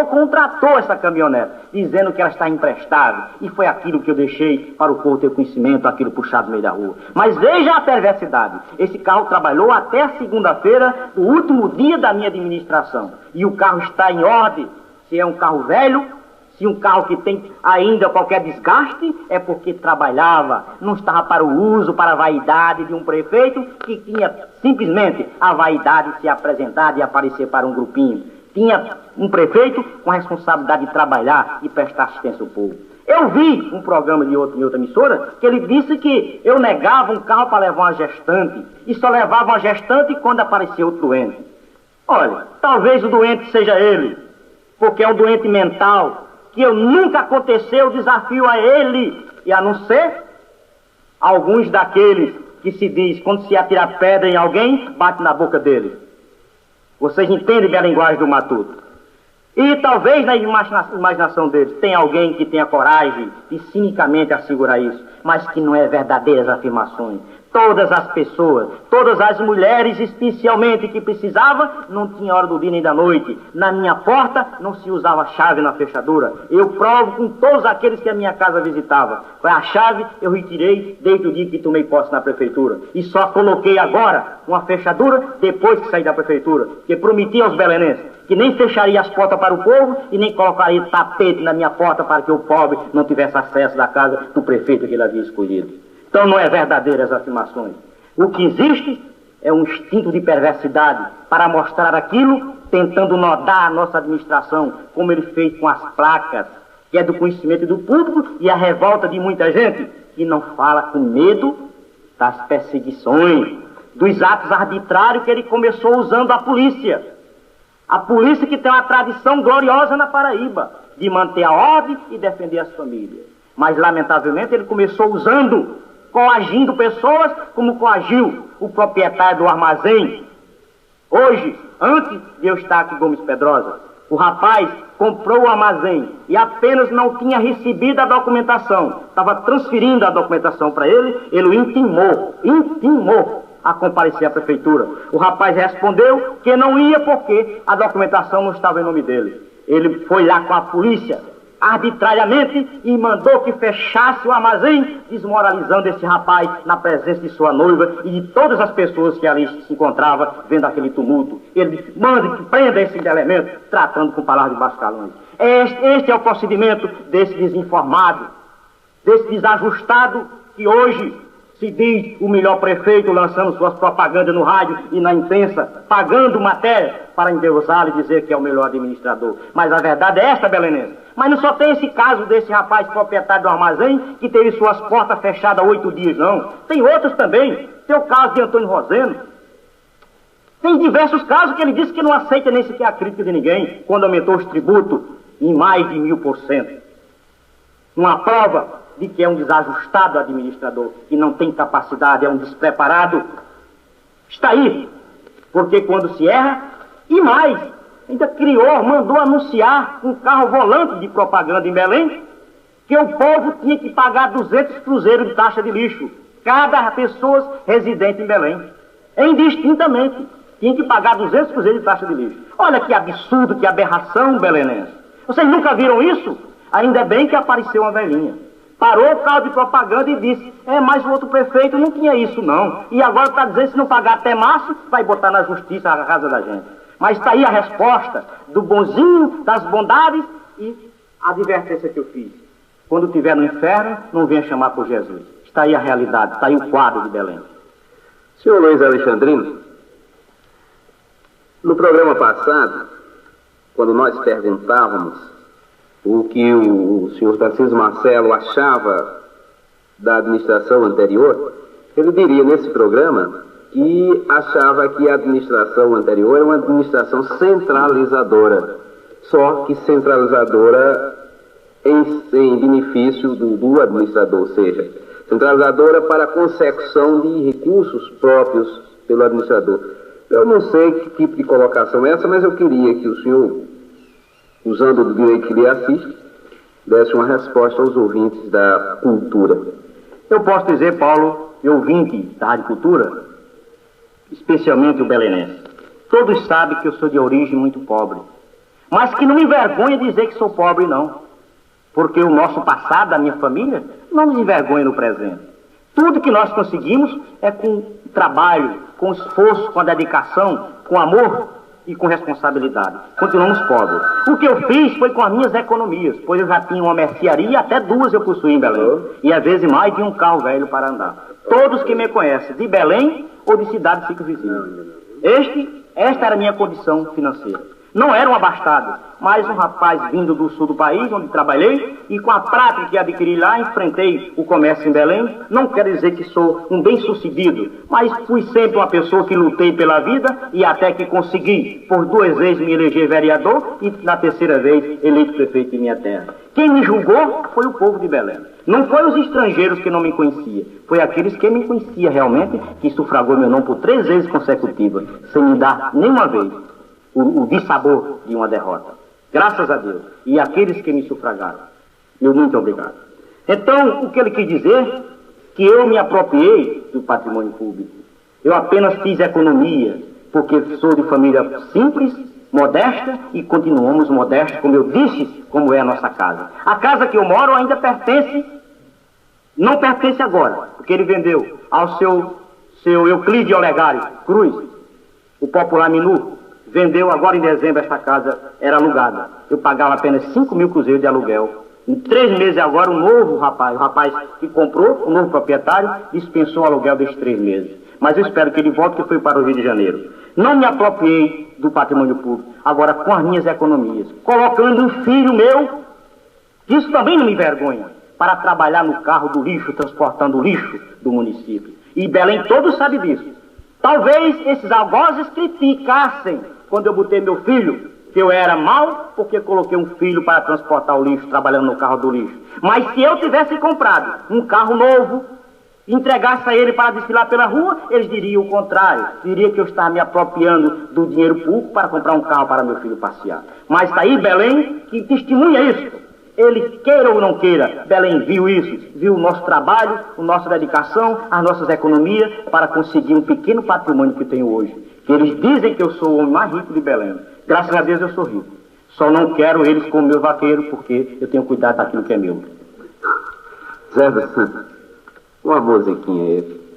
contratou essa caminhonete, dizendo que ela está emprestável. E foi aquilo que eu deixei para o povo ter conhecimento, aquilo puxado no meio da rua. Mas veja a perversidade. Esse carro trabalhou até a segunda-feira, o último dia da minha administração. E o carro está em ordem. Se é um carro velho, se um carro que tem ainda qualquer desgaste, é porque trabalhava, não estava para o uso, para a vaidade de um prefeito que tinha simplesmente a vaidade de se apresentar e aparecer para um grupinho. tinha um prefeito com a responsabilidade de trabalhar e prestar assistência ao povo. Eu vi um programa em outra emissora que ele disse que eu negava um carro para levar uma gestante e só levava uma gestante quando aparecia outro doente. Olha, talvez o doente seja ele, porque é um doente mental, que eu nunca aconteceu, desafio a ele, e a não ser alguns daqueles que se diz, quando se atirar pedra em alguém, bate na boca dele. Vocês entendem bem a linguagem do matuto. E talvez na imaginação deles tenha alguém que tenha coragem de cinicamente assegurar isso, mas que não é verdadeiras afirmações. Todas as pessoas, todas as mulheres especialmente que precisavam, não tinha hora do dia nem da noite. Na minha porta não se usava chave na fechadura. Eu provo com todos aqueles que a minha casa visitava. A chave eu retirei desde o dia que tomei posse na prefeitura. E só coloquei agora uma fechadura depois que saí da prefeitura. Que prometi aos belenenses que nem fecharia as portas para o povo e nem colocaria tapete na minha porta para que o pobre não tivesse acesso da casa do prefeito que ele havia escolhido. Então não é verdadeiras afirmações. O que existe é um instinto de perversidade para mostrar aquilo, tentando nodar a nossa administração, como ele fez com as placas, que é do conhecimento do público, e a revolta de muita gente que não fala com medo das perseguições, dos atos arbitrários que ele começou usando a polícia. A polícia que tem uma tradição gloriosa na Paraíba, de manter a ordem e defender as famílias. Mas, lamentavelmente, ele começou coagindo pessoas, como coagiu o proprietário do armazém. Hoje, antes de eu estar aqui em Gomes Pedrosa, o rapaz comprou o armazém e apenas não tinha recebido a documentação. Estava transferindo a documentação para ele, ele o intimou a comparecer à prefeitura. O rapaz respondeu que não ia porque a documentação não estava em nome dele. Ele foi lá com a polícia arbitrariamente e mandou que fechasse o armazém, desmoralizando esse rapaz na presença de sua noiva e de todas as pessoas que ali se encontravam vendo aquele tumulto. Ele disse, mande que prenda esse elemento, tratando com palavras de baixo calão. Este é o procedimento desse desinformado, desse desajustado que hoje se diz o melhor prefeito, lançando suas propagandas no rádio e na imprensa, pagando matéria para endeusá-lo e dizer que é o melhor administrador. Mas a verdade é esta, belenense. Mas não só tem esse caso desse rapaz proprietário do armazém que teve suas portas fechadas há 8 dias, não. Tem outros também. Tem o caso de Antônio Roseno. Tem diversos casos que ele disse que não aceita nem sequer a crítica de ninguém quando aumentou os tributos em mais de 1000%. Uma prova de que é um desajustado administrador, que não tem capacidade, é um despreparado. Está aí, porque quando se erra, e mais, ainda mandou anunciar um carro volante de propaganda em Belém, que o povo tinha que pagar 200 cruzeiros de taxa de lixo, cada pessoa residente em Belém, indistintamente, tinha que pagar 200 cruzeiros de taxa de lixo. Olha que absurdo, que aberração, belenense. Vocês nunca viram isso? Ainda bem que apareceu uma velhinha. Parou o carro de propaganda e disse, mas o outro prefeito não tinha isso não. E agora está dizendo, se não pagar até março, vai botar na justiça a casa da gente. Mas está aí a resposta do bonzinho, das bondades e a advertência que eu fiz. Quando estiver no inferno, não venha chamar por Jesus. Está aí a realidade, está aí o quadro de Belém. Senhor Luiz Alexandrino, no programa passado, quando nós perguntávamos o que o senhor Tarcísio Marcelo achava da administração anterior, ele diria nesse programa que achava que a administração anterior era uma administração centralizadora, só que centralizadora em benefício do administrador, ou seja, centralizadora para a consecução de recursos próprios pelo administrador. Eu não sei que tipo de colocação é essa, mas eu queria que o senhor, usando o direito que lhe assiste, desse uma resposta aos ouvintes da cultura. Eu posso dizer, Paulo, e ouvinte da Rádio Cultura, especialmente o belenense, todos sabem que eu sou de origem muito pobre, mas que não me envergonha dizer que sou pobre, não, porque o nosso passado, da minha família, não nos envergonha no presente. Tudo que nós conseguimos é com trabalho, com esforço, com a dedicação, com amor e com responsabilidade. Continuamos pobres. O que eu fiz foi com as minhas economias, pois eu já tinha uma mercearia, até 2 eu possuía em Belém, e às vezes mais de um carro velho para andar. Todos que me conhecem, de Belém ou de cidades circunvizinhas. Esta era a minha condição financeira. Não era um abastado, mas um rapaz vindo do sul do país, onde trabalhei, e com a prática que adquiri lá, enfrentei o comércio em Belém. Não quero dizer que sou um bem-sucedido, mas fui sempre uma pessoa que lutei pela vida e até que consegui, por 2 vezes, me eleger vereador e na 3ª vez eleito prefeito de minha terra. Quem me julgou foi o povo de Belém. Não foi os estrangeiros que não me conheciam, foi aqueles que me conheciam realmente, que sufragou meu nome por 3 vezes consecutivas, sem me dar nenhuma vez o dissabor de uma derrota. Graças a Deus. E aqueles que me sufragaram. Meu muito obrigado. Então, o que ele quis dizer? Que eu me apropriei do patrimônio público. Eu apenas fiz economia, porque sou de família simples, modesta, e continuamos modestos, como eu disse, como é a nossa casa. A casa que eu moro ainda pertence, não pertence agora, porque ele vendeu ao seu Euclide Olegário Cruz, o popular Minu. Vendeu agora em dezembro, esta casa era alugada. Eu pagava apenas 5.000 cruzeiros de aluguel. Em 3 meses agora, o rapaz que comprou, o novo proprietário, dispensou o aluguel desses 3 meses. Mas eu espero que ele volte, que foi para o Rio de Janeiro. Não me apropriei do patrimônio público, agora com as minhas economias, colocando um filho meu, isso também não me envergonha, para trabalhar no carro do lixo, transportando o lixo do município. E Belém todos sabem disso. Talvez esses algozes criticassem quando eu botei meu filho, que eu era mau, porque coloquei um filho para transportar o lixo, trabalhando no carro do lixo. Mas se eu tivesse comprado um carro novo, entregasse a ele para desfilar pela rua, eles diriam o contrário. Diriam que eu estava me apropriando do dinheiro público para comprar um carro para meu filho passear. Mas está aí Belém que testemunha isso. Ele queira ou não queira, Belém viu isso, viu o nosso trabalho, a nossa dedicação, as nossas economias para conseguir um pequeno patrimônio que tenho hoje. Que eles dizem que eu sou o homem mais rico de Belém. Graças a Deus eu sou rico. Só não quero eles como meu vaqueiro, porque eu tenho cuidado daquilo que é meu. Zé dos Santos, uma musiquinha aí.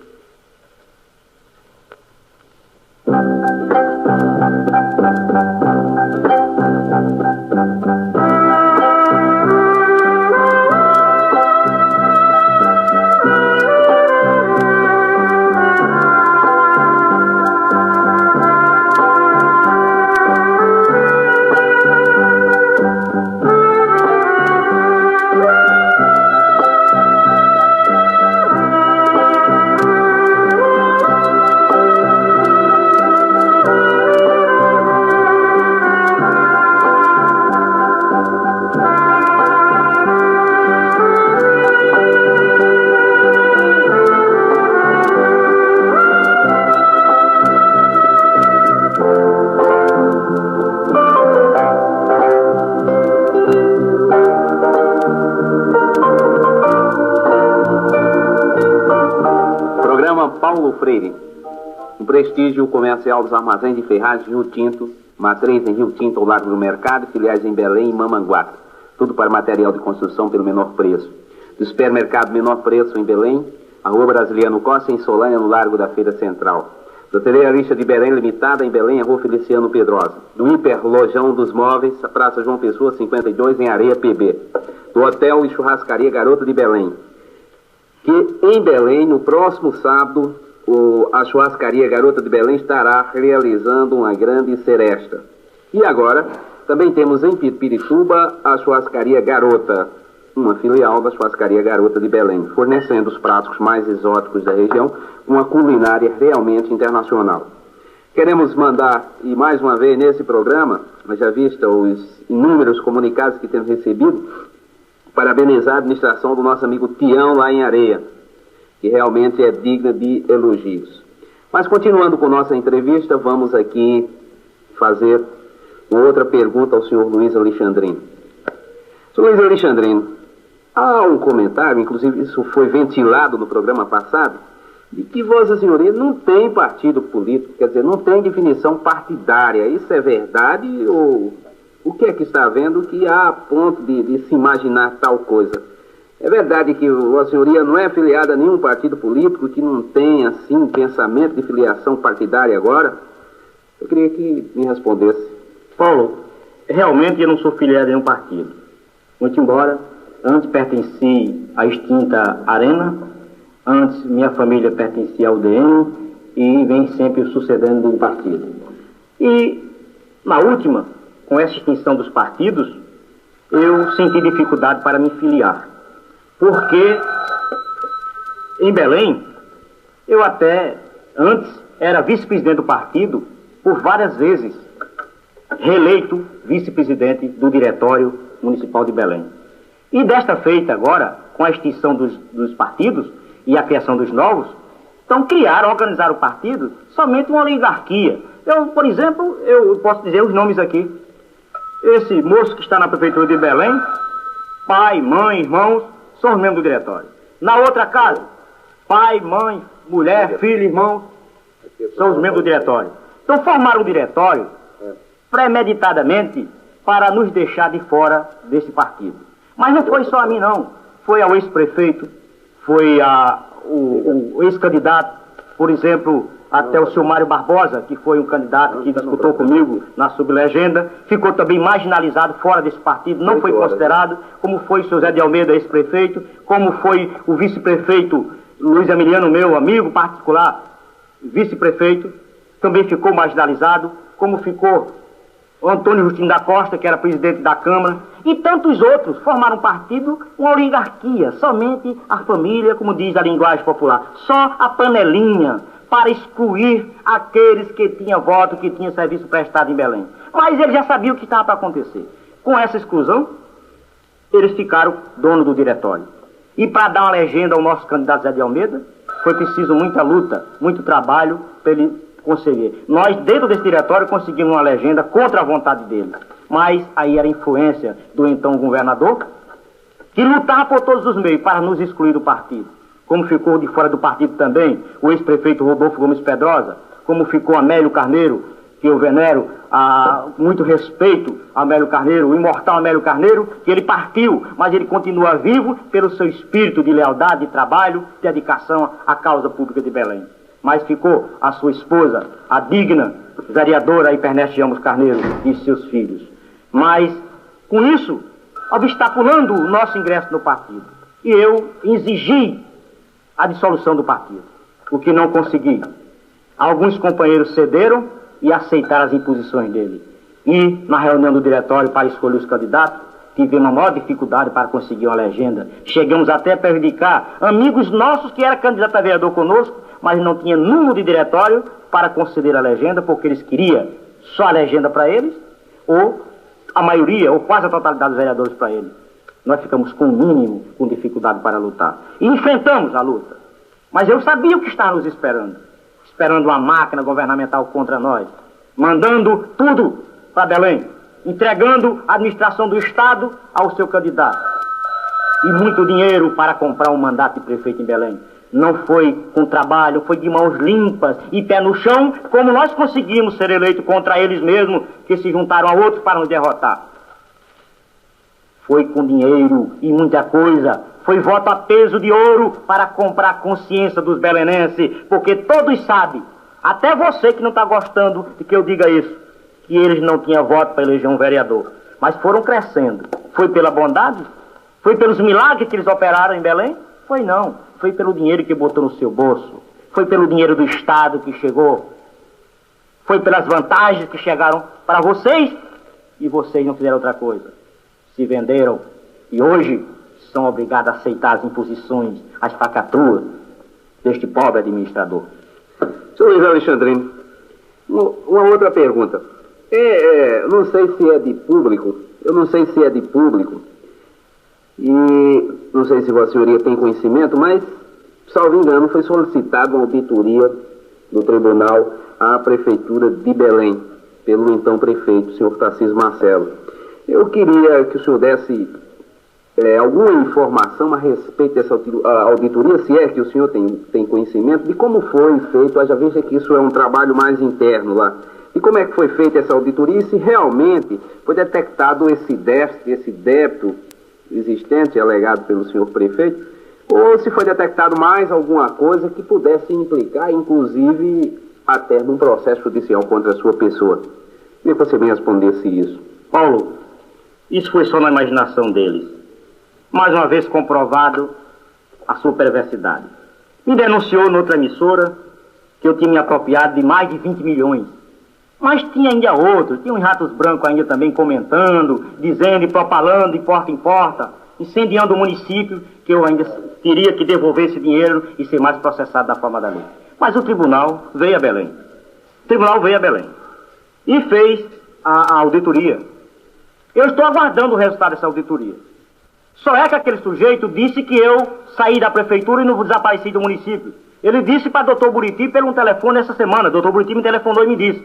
Paulo Freire, um prestígio comercial dos armazéns de ferragens Rio Tinto, matriz em Rio Tinto ao largo do mercado, filiais em Belém e Mamanguape, tudo para material de construção pelo menor preço. Do supermercado menor preço em Belém, a Rua Brasiliano Costa em Solânia, no largo da Feira Central. Da Teleriarista de Belém Limitada em Belém, a Rua Feliciano Pedrosa. Do Hiper Lojão dos Móveis, a Praça João Pessoa 52 em Areia PB. Do Hotel e Churrascaria Garota de Belém, que em Belém, no próximo sábado, a Churrascaria Garota de Belém estará realizando uma grande seresta. E agora, também temos em Pirituba a Churrascaria Garota, uma filial da Churrascaria Garota de Belém, fornecendo os pratos mais exóticos da região, uma culinária realmente internacional. Queremos mandar, e mais uma vez nesse programa, já vista os inúmeros comunicados que temos recebido, parabenizar a administração do nosso amigo Tião lá em Areia, que realmente é digna de elogios. Mas continuando com nossa entrevista, vamos aqui fazer outra pergunta ao senhor Luiz Alexandrino. Senhor Luiz Alexandrino, há um comentário, inclusive isso foi ventilado no programa passado, de que Vossa Senhoria não tem partido político, quer dizer, não tem definição partidária. Isso é verdade ou o que é que está havendo que há a ponto de se imaginar tal coisa? É verdade que Vossa Senhoria não é filiada a nenhum partido político, que não tem, assim, pensamento de filiação partidária agora? Eu queria que me respondesse. Paulo, realmente eu não sou filiado a nenhum partido. Muito embora, antes pertenci à extinta Arena, antes minha família pertencia ao DN e vem sempre sucedendo um partido. E, na última, com essa extinção dos partidos, eu senti dificuldade para me filiar. Porque em Belém, eu até antes era vice-presidente do partido por várias vezes, reeleito vice-presidente do Diretório Municipal de Belém. E desta feita agora, com a extinção dos partidos e a criação dos novos, então organizaram o partido somente uma oligarquia. Eu, por exemplo, eu posso dizer os nomes aqui. Esse moço que está na prefeitura de Belém, pai, mãe, irmãos, são os membros do diretório. Na outra casa, pai, mãe, mulher, filho, irmão, são os membros do diretório. Então formaram o diretório premeditadamente para nos deixar de fora desse partido. Mas não foi só a mim, não. Foi ao ex-prefeito, foi o ex-candidato, por exemplo, até o senhor Mário Barbosa, que foi um candidato que disputou comigo na sublegenda, ficou também marginalizado fora desse partido, não foi considerado, como foi o senhor Zé de Almeida, ex-prefeito, como foi o vice-prefeito Luiz Emiliano, meu amigo particular, vice-prefeito, também ficou marginalizado, como ficou o Antônio Justino da Costa, que era presidente da Câmara, e tantos outros formaram um partido, uma oligarquia, somente a família, como diz a linguagem popular, só a panelinha, para excluir aqueles que tinham voto, que tinham serviço prestado em Belém. Mas eles já sabiam o que estava para acontecer. Com essa exclusão, eles ficaram dono do diretório. E para dar uma legenda ao nosso candidato Zé de Almeida, foi preciso muita luta, muito trabalho para ele conseguir. Nós, dentro desse diretório, conseguimos uma legenda contra a vontade dele. Mas aí era a influência do então governador, que lutava por todos os meios para nos excluir do partido. Como ficou de fora do partido também o ex-prefeito Rodolfo Gomes Pedrosa, como ficou Amélio Carneiro, que eu venero, muito respeito a Amélio Carneiro, o imortal Amélio Carneiro, que ele partiu, mas ele continua vivo pelo seu espírito de lealdade, de trabalho, de dedicação à causa pública de Belém. Mas ficou a sua esposa, a digna vereadora Hiperneste Ramos Carneiro e seus filhos. Mas, com isso, obstaculando o nosso ingresso no partido. E eu exigi a dissolução do partido, o que não consegui. Alguns companheiros cederam e aceitaram as imposições dele. E, na reunião do diretório para escolher os candidatos, tivemos a maior dificuldade para conseguir uma legenda. Chegamos até a prejudicar amigos nossos que eram candidatos a vereador conosco, mas não tinha número de diretório para conceder a legenda, porque eles queriam só a legenda para eles, ou a maioria, ou quase a totalidade dos vereadores para eles. Nós ficamos com o mínimo, com dificuldade para lutar. E enfrentamos a luta. Mas eu sabia o que estava nos esperando. Esperando uma máquina governamental contra nós. Mandando tudo para Belém. Entregando a administração do Estado ao seu candidato. E muito dinheiro para comprar um mandato de prefeito em Belém. Não foi com trabalho, foi de mãos limpas e pé no chão, como nós conseguimos ser eleitos contra eles mesmos, que se juntaram a outros para nos derrotar. Foi com dinheiro e muita coisa. Foi voto a peso de ouro para comprar a consciência dos belenenses, porque todos sabem, até você que não está gostando de que eu diga isso, que eles não tinham voto para eleger um vereador. Mas foram crescendo. Foi pela bondade? Foi pelos milagres que eles operaram em Belém? Foi não. Foi pelo dinheiro que botou no seu bolso. Foi pelo dinheiro do Estado que chegou. Foi pelas vantagens que chegaram para vocês e vocês não fizeram outra coisa. Se venderam e hoje são obrigados a aceitar as imposições, as falcatruas deste pobre administrador. Senhor Luiz Alexandrino, uma outra pergunta. Não sei se é de público, e não sei se Vossa Senhoria tem conhecimento, mas, salvo engano, foi solicitada uma auditoria do tribunal à Prefeitura de Belém, pelo então prefeito, senhor Tarcísio Marcelo. Eu queria que o senhor desse alguma informação a respeito dessa auditoria, se é que o senhor tem conhecimento, de como foi feito, haja vista que isso é um trabalho mais interno lá, e como é que foi feita essa auditoria, e se realmente foi detectado esse déficit, esse débito existente, alegado pelo senhor prefeito, ou se foi detectado mais alguma coisa que pudesse implicar, inclusive, até num processo judicial contra a sua pessoa. Queria que você me respondesse isso. Paulo, isso foi só na imaginação deles. Mais uma vez comprovado a sua perversidade. Me denunciou noutra emissora que eu tinha me apropriado de mais de 20 milhões Mas tinha ainda outros, tinha uns ratos brancos ainda também comentando, dizendo e propalando de porta em porta, incendiando o município, que eu ainda teria que devolver esse dinheiro e ser mais processado da forma da lei. Mas o tribunal veio a Belém. O tribunal veio a Belém e fez a auditoria. Eu estou aguardando o resultado dessa auditoria. Só é que aquele sujeito disse que eu saí da prefeitura e não desapareci do município. Ele disse para doutor Buriti pelo telefone essa semana. Doutor Buriti me telefonou e me disse.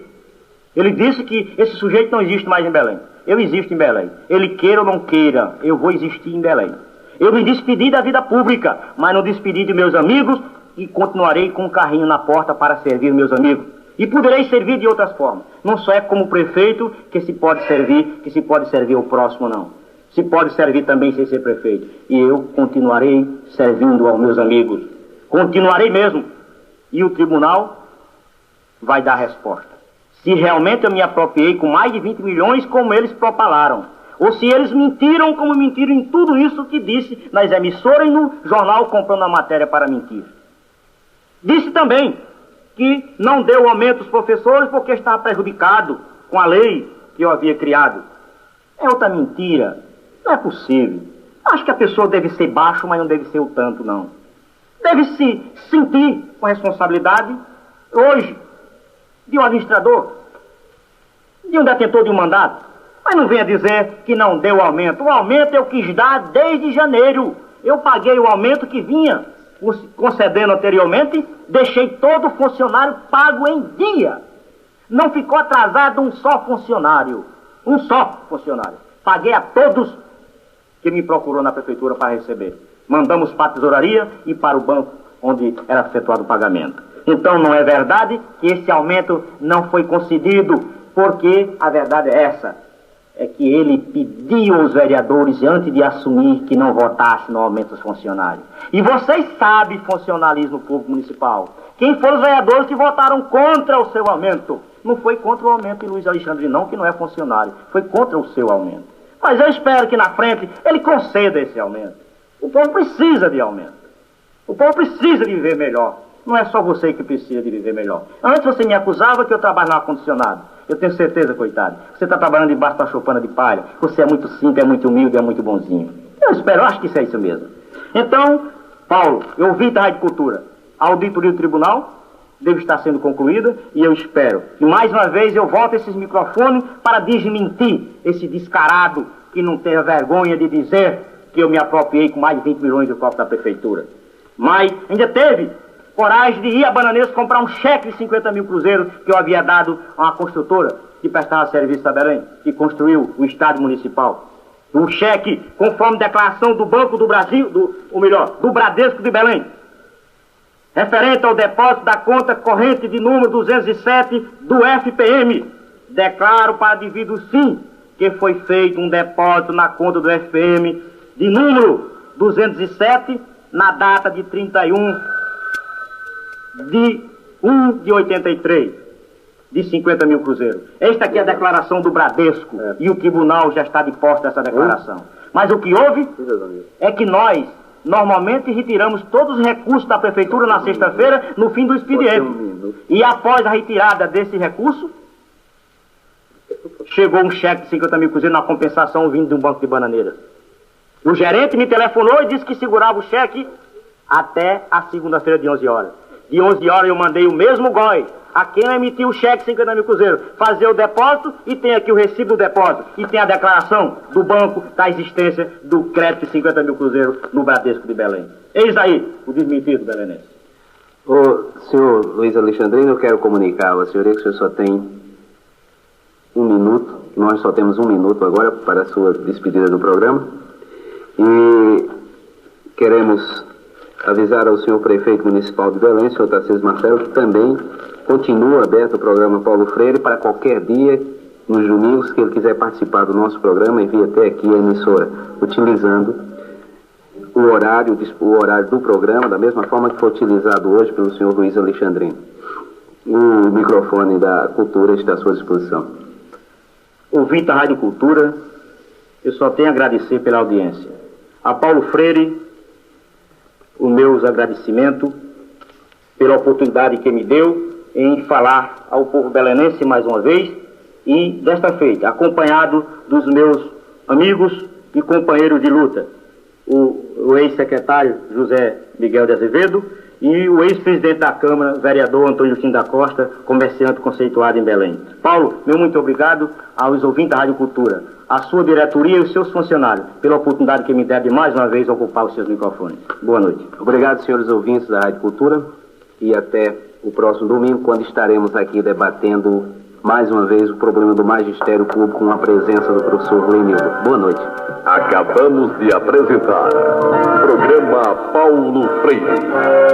Ele disse que esse sujeito não existe mais em Belém. Eu existo em Belém. Ele queira ou não queira, eu vou existir em Belém. Eu me despedi da vida pública, mas não despedi de meus amigos e continuarei com um carrinho na porta para servir meus amigos. E poderei servir de outras formas. Não só é como prefeito que se pode servir o próximo, não. Se pode servir também sem ser prefeito. E eu continuarei servindo aos meus amigos. Continuarei mesmo. E o tribunal vai dar a resposta. Se realmente eu me apropriei com mais de 20 milhões, como eles propalaram. Ou se eles mentiram, como mentiram em tudo isso que disse nas emissoras e no jornal comprando a matéria para mentir. Disse também que não deu aumento aos professores porque estava prejudicado com a lei que eu havia criado. É outra mentira. Não é possível. Acho que a pessoa deve ser baixo, mas não deve ser o tanto, não. Deve se sentir com responsabilidade hoje de um administrador, de um detentor de um mandato. Mas não venha dizer que não deu aumento. O aumento eu quis dar desde janeiro. Eu paguei o aumento que vinha concedendo anteriormente, deixei todo funcionário pago em dia. Não ficou atrasado um só funcionário. Um só funcionário. Paguei a todos que me procurou na prefeitura para receber. Mandamos para a tesouraria e para o banco onde era efetuado o pagamento. Então não é verdade que esse aumento não foi concedido, porque a verdade é essa. É que ele pediu aos vereadores, antes de assumir, que não votasse no aumento dos funcionários. E vocês sabem funcionalismo público municipal. Quem foram os vereadores que votaram contra o seu aumento? Não foi contra o aumento de Luiz Alexandre, não, que não é funcionário. Foi contra o seu aumento. Mas eu espero que na frente ele conceda esse aumento. O povo precisa de aumento. O povo precisa de viver melhor. Não é só você que precisa de viver melhor. Antes você me acusava que eu trabalho no ar-condicionado. Eu tenho certeza, coitado. Você está trabalhando debaixo da choupana de palha. Você é muito simples, é muito humilde, é muito bonzinho. Eu espero, acho que isso é isso mesmo. Então, Paulo, eu ouvi da Rádio Cultura. A auditoria do tribunal deve estar sendo concluída e eu espero que mais uma vez eu volte esses microfones para desmentir esse descarado que não tenha vergonha de dizer que eu me apropriei com mais de 20 milhões do cofre da prefeitura. Mas ainda teve coragem de ir a Bananeiros comprar um cheque de 50 mil cruzeiros que eu havia dado a uma construtora que prestava serviço a Belém, que construiu o estádio municipal. Um cheque conforme declaração do Banco do Brasil, do Bradesco de Belém, referente ao depósito da conta corrente de número 207 do FPM. Declaro para devido sim que foi feito um depósito na conta do FPM de número 207 na data de 31 de 1 de 83, de 50 mil cruzeiros. Esta aqui é a declaração do Bradesco e o tribunal já está de posse dessa declaração. Mas o que houve é que nós normalmente retiramos todos os recursos da prefeitura na sexta-feira no fim do expediente. E após a retirada desse recurso, chegou um cheque de 50 mil cruzeiros na compensação vindo de um banco de Bananeiras. O gerente me telefonou e disse que segurava o cheque até a segunda-feira de 11 horas. De 11 horas eu mandei o mesmo GOI a quem emitiu o cheque de 50 mil cruzeiros fazer o depósito, e tem aqui o recibo do depósito e tem a declaração do banco da existência do crédito de 50 mil cruzeiros no Bradesco de Belém. Eis aí o desmentido belenense. O senhor Luiz Alexandrino, eu quero comunicar ao senhor que o senhor só tem 1 minuto. Nós só temos 1 minuto agora para a sua despedida do programa. E queremos avisar ao senhor prefeito municipal de Belém, senhor Tarcísio Marcelo, que também continua aberto o programa Paulo Freire para qualquer dia, nos domingos, que ele quiser participar do nosso programa e vir até aqui a emissora, utilizando o horário do programa, da mesma forma que foi utilizado hoje pelo senhor Luiz Alexandrino. O microfone da Cultura está à sua disposição. Ouvinte da Rádio Cultura, eu só tenho a agradecer pela audiência. A Paulo Freire, os meus agradecimentos pela oportunidade que me deu em falar ao povo belenense mais uma vez, e desta feita, acompanhado dos meus amigos e companheiros de luta, o ex-secretário José Miguel de Azevedo e o ex-presidente da Câmara, vereador Antônio Justino da Costa, comerciante conceituado em Belém. Paulo, meu muito obrigado aos ouvintes da Rádio Cultura, à sua diretoria e os seus funcionários, pela oportunidade que me deram de mais uma vez ocupar os seus microfones. Boa noite. Obrigado, senhores ouvintes da Rádio Cultura, e até o próximo domingo, quando estaremos aqui debatendo mais uma vez o problema do magistério público com a presença do professor Lenildo. Boa noite. Acabamos de apresentar o programa Paulo Freire,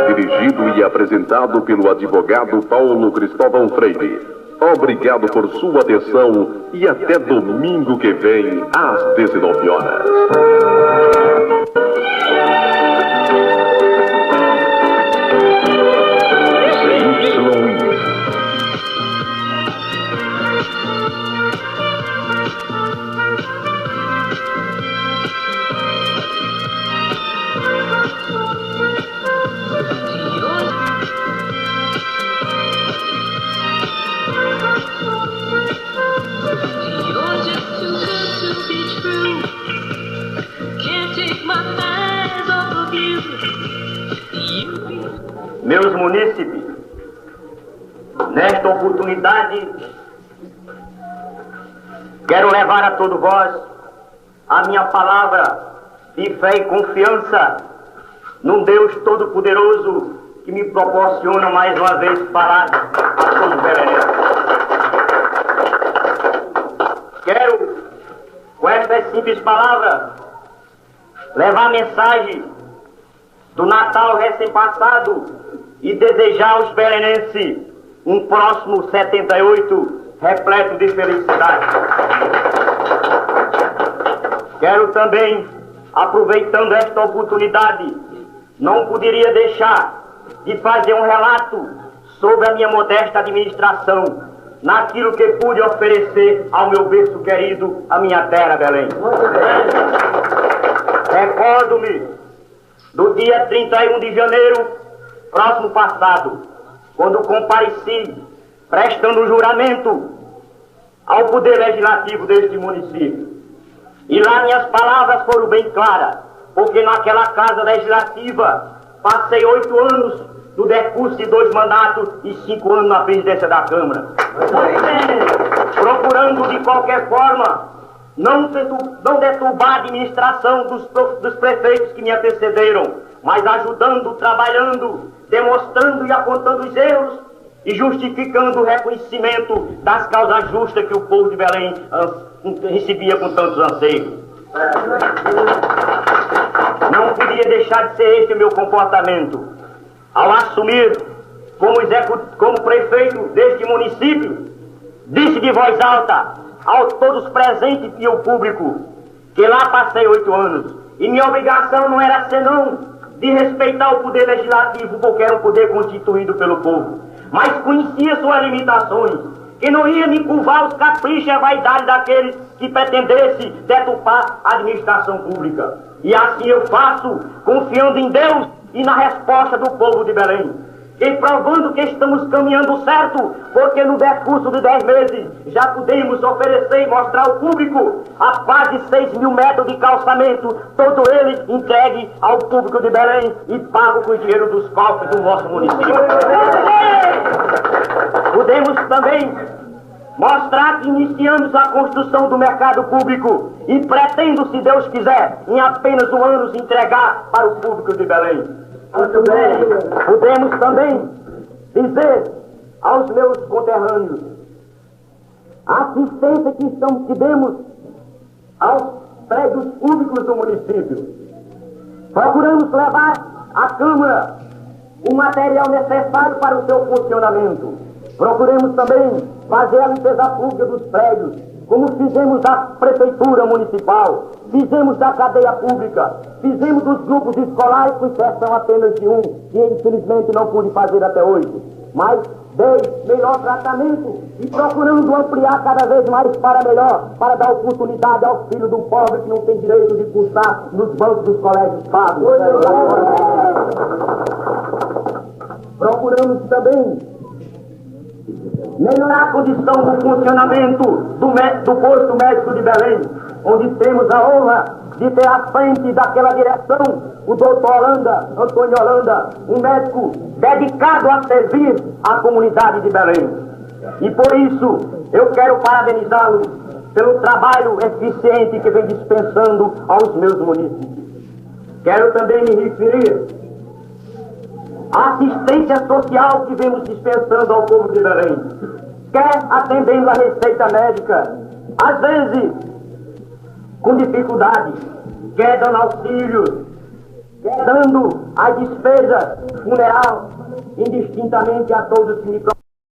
dirigido e apresentado pelo advogado Paulo Cristóvão Freire. Obrigado por sua atenção e até domingo que vem, às 19 horas. Meus munícipes, nesta oportunidade, quero levar a todos vós a minha palavra de fé e confiança num Deus Todo-Poderoso que me proporciona mais uma vez falar a todos os belenenses. Quero, com estas simples palavras, levar a mensagem do Natal recém-passado e desejar aos belenenses um próximo 78 repleto de felicidade. Quero também, aproveitando esta oportunidade, não poderia deixar de fazer um relato sobre a minha modesta administração, naquilo que pude oferecer ao meu berço querido, a minha terra, Belém. Recordo-me do dia 31 de janeiro, próximo passado, quando compareci, prestando juramento ao poder legislativo deste município. E lá minhas palavras foram bem claras, porque naquela casa legislativa passei 8 anos no decurso de 2 mandatos e 5 anos na presidência da Câmara. Procurando de qualquer forma não deturbar a administração dos prefeitos que me antecederam, mas ajudando, trabalhando, demonstrando e apontando os erros e justificando o reconhecimento das causas justas que o povo de Belém recebia com tantos anseios. Não podia deixar de ser este o meu comportamento. Ao assumir como prefeito deste município, disse de voz alta a todos presentes e ao público que lá passei 8 anos e minha obrigação não era senão de respeitar o poder legislativo, porque era um poder constituído pelo povo, mas conhecia suas limitações, que não ia me curvar os caprichos e a vaidade daqueles que pretendessem deturpar a administração pública. E assim eu faço, confiando em Deus e na resposta do povo de Belém, e provando que estamos caminhando certo, porque no decurso de 10 meses já podemos oferecer e mostrar ao público a quase 6 mil metros de calçamento, todo ele entregue ao público de Belém e pago com o dinheiro dos cofres do nosso município. Podemos também mostrar que iniciamos a construção do mercado público e pretendo, se Deus quiser, em apenas 1 ano entregar para o público de Belém. Muito bem. Podemos também dizer aos meus conterrâneos a assistência que demos aos prédios públicos do município. Procuramos levar à Câmara o material necessário para o seu funcionamento. Procuremos também fazer a limpeza pública dos prédios, como fizemos a Prefeitura Municipal, fizemos a cadeia pública, fizemos os grupos escolares, com exceção apenas de um, que infelizmente não pude fazer até hoje. Mas dei melhor tratamento e procurando ampliar cada vez mais para melhor, para dar oportunidade aos filhos do pobre que não tem direito de cursar nos bancos dos colégios pagos. Procuramos também melhorar a condição do funcionamento do posto médico de Belém, onde temos a honra de ter à frente daquela direção o doutor Antônio Holanda, um médico dedicado a servir a comunidade de Belém. E por isso eu quero parabenizá-lo pelo trabalho eficiente que vem dispensando aos meus munícipes. Quero também me referir à assistência social que vemos dispensando ao povo de Belém, quer atendendo a receita médica, às vezes com dificuldades, quer dando auxílio, quer dando a despesa funeral indistintamente a todos que me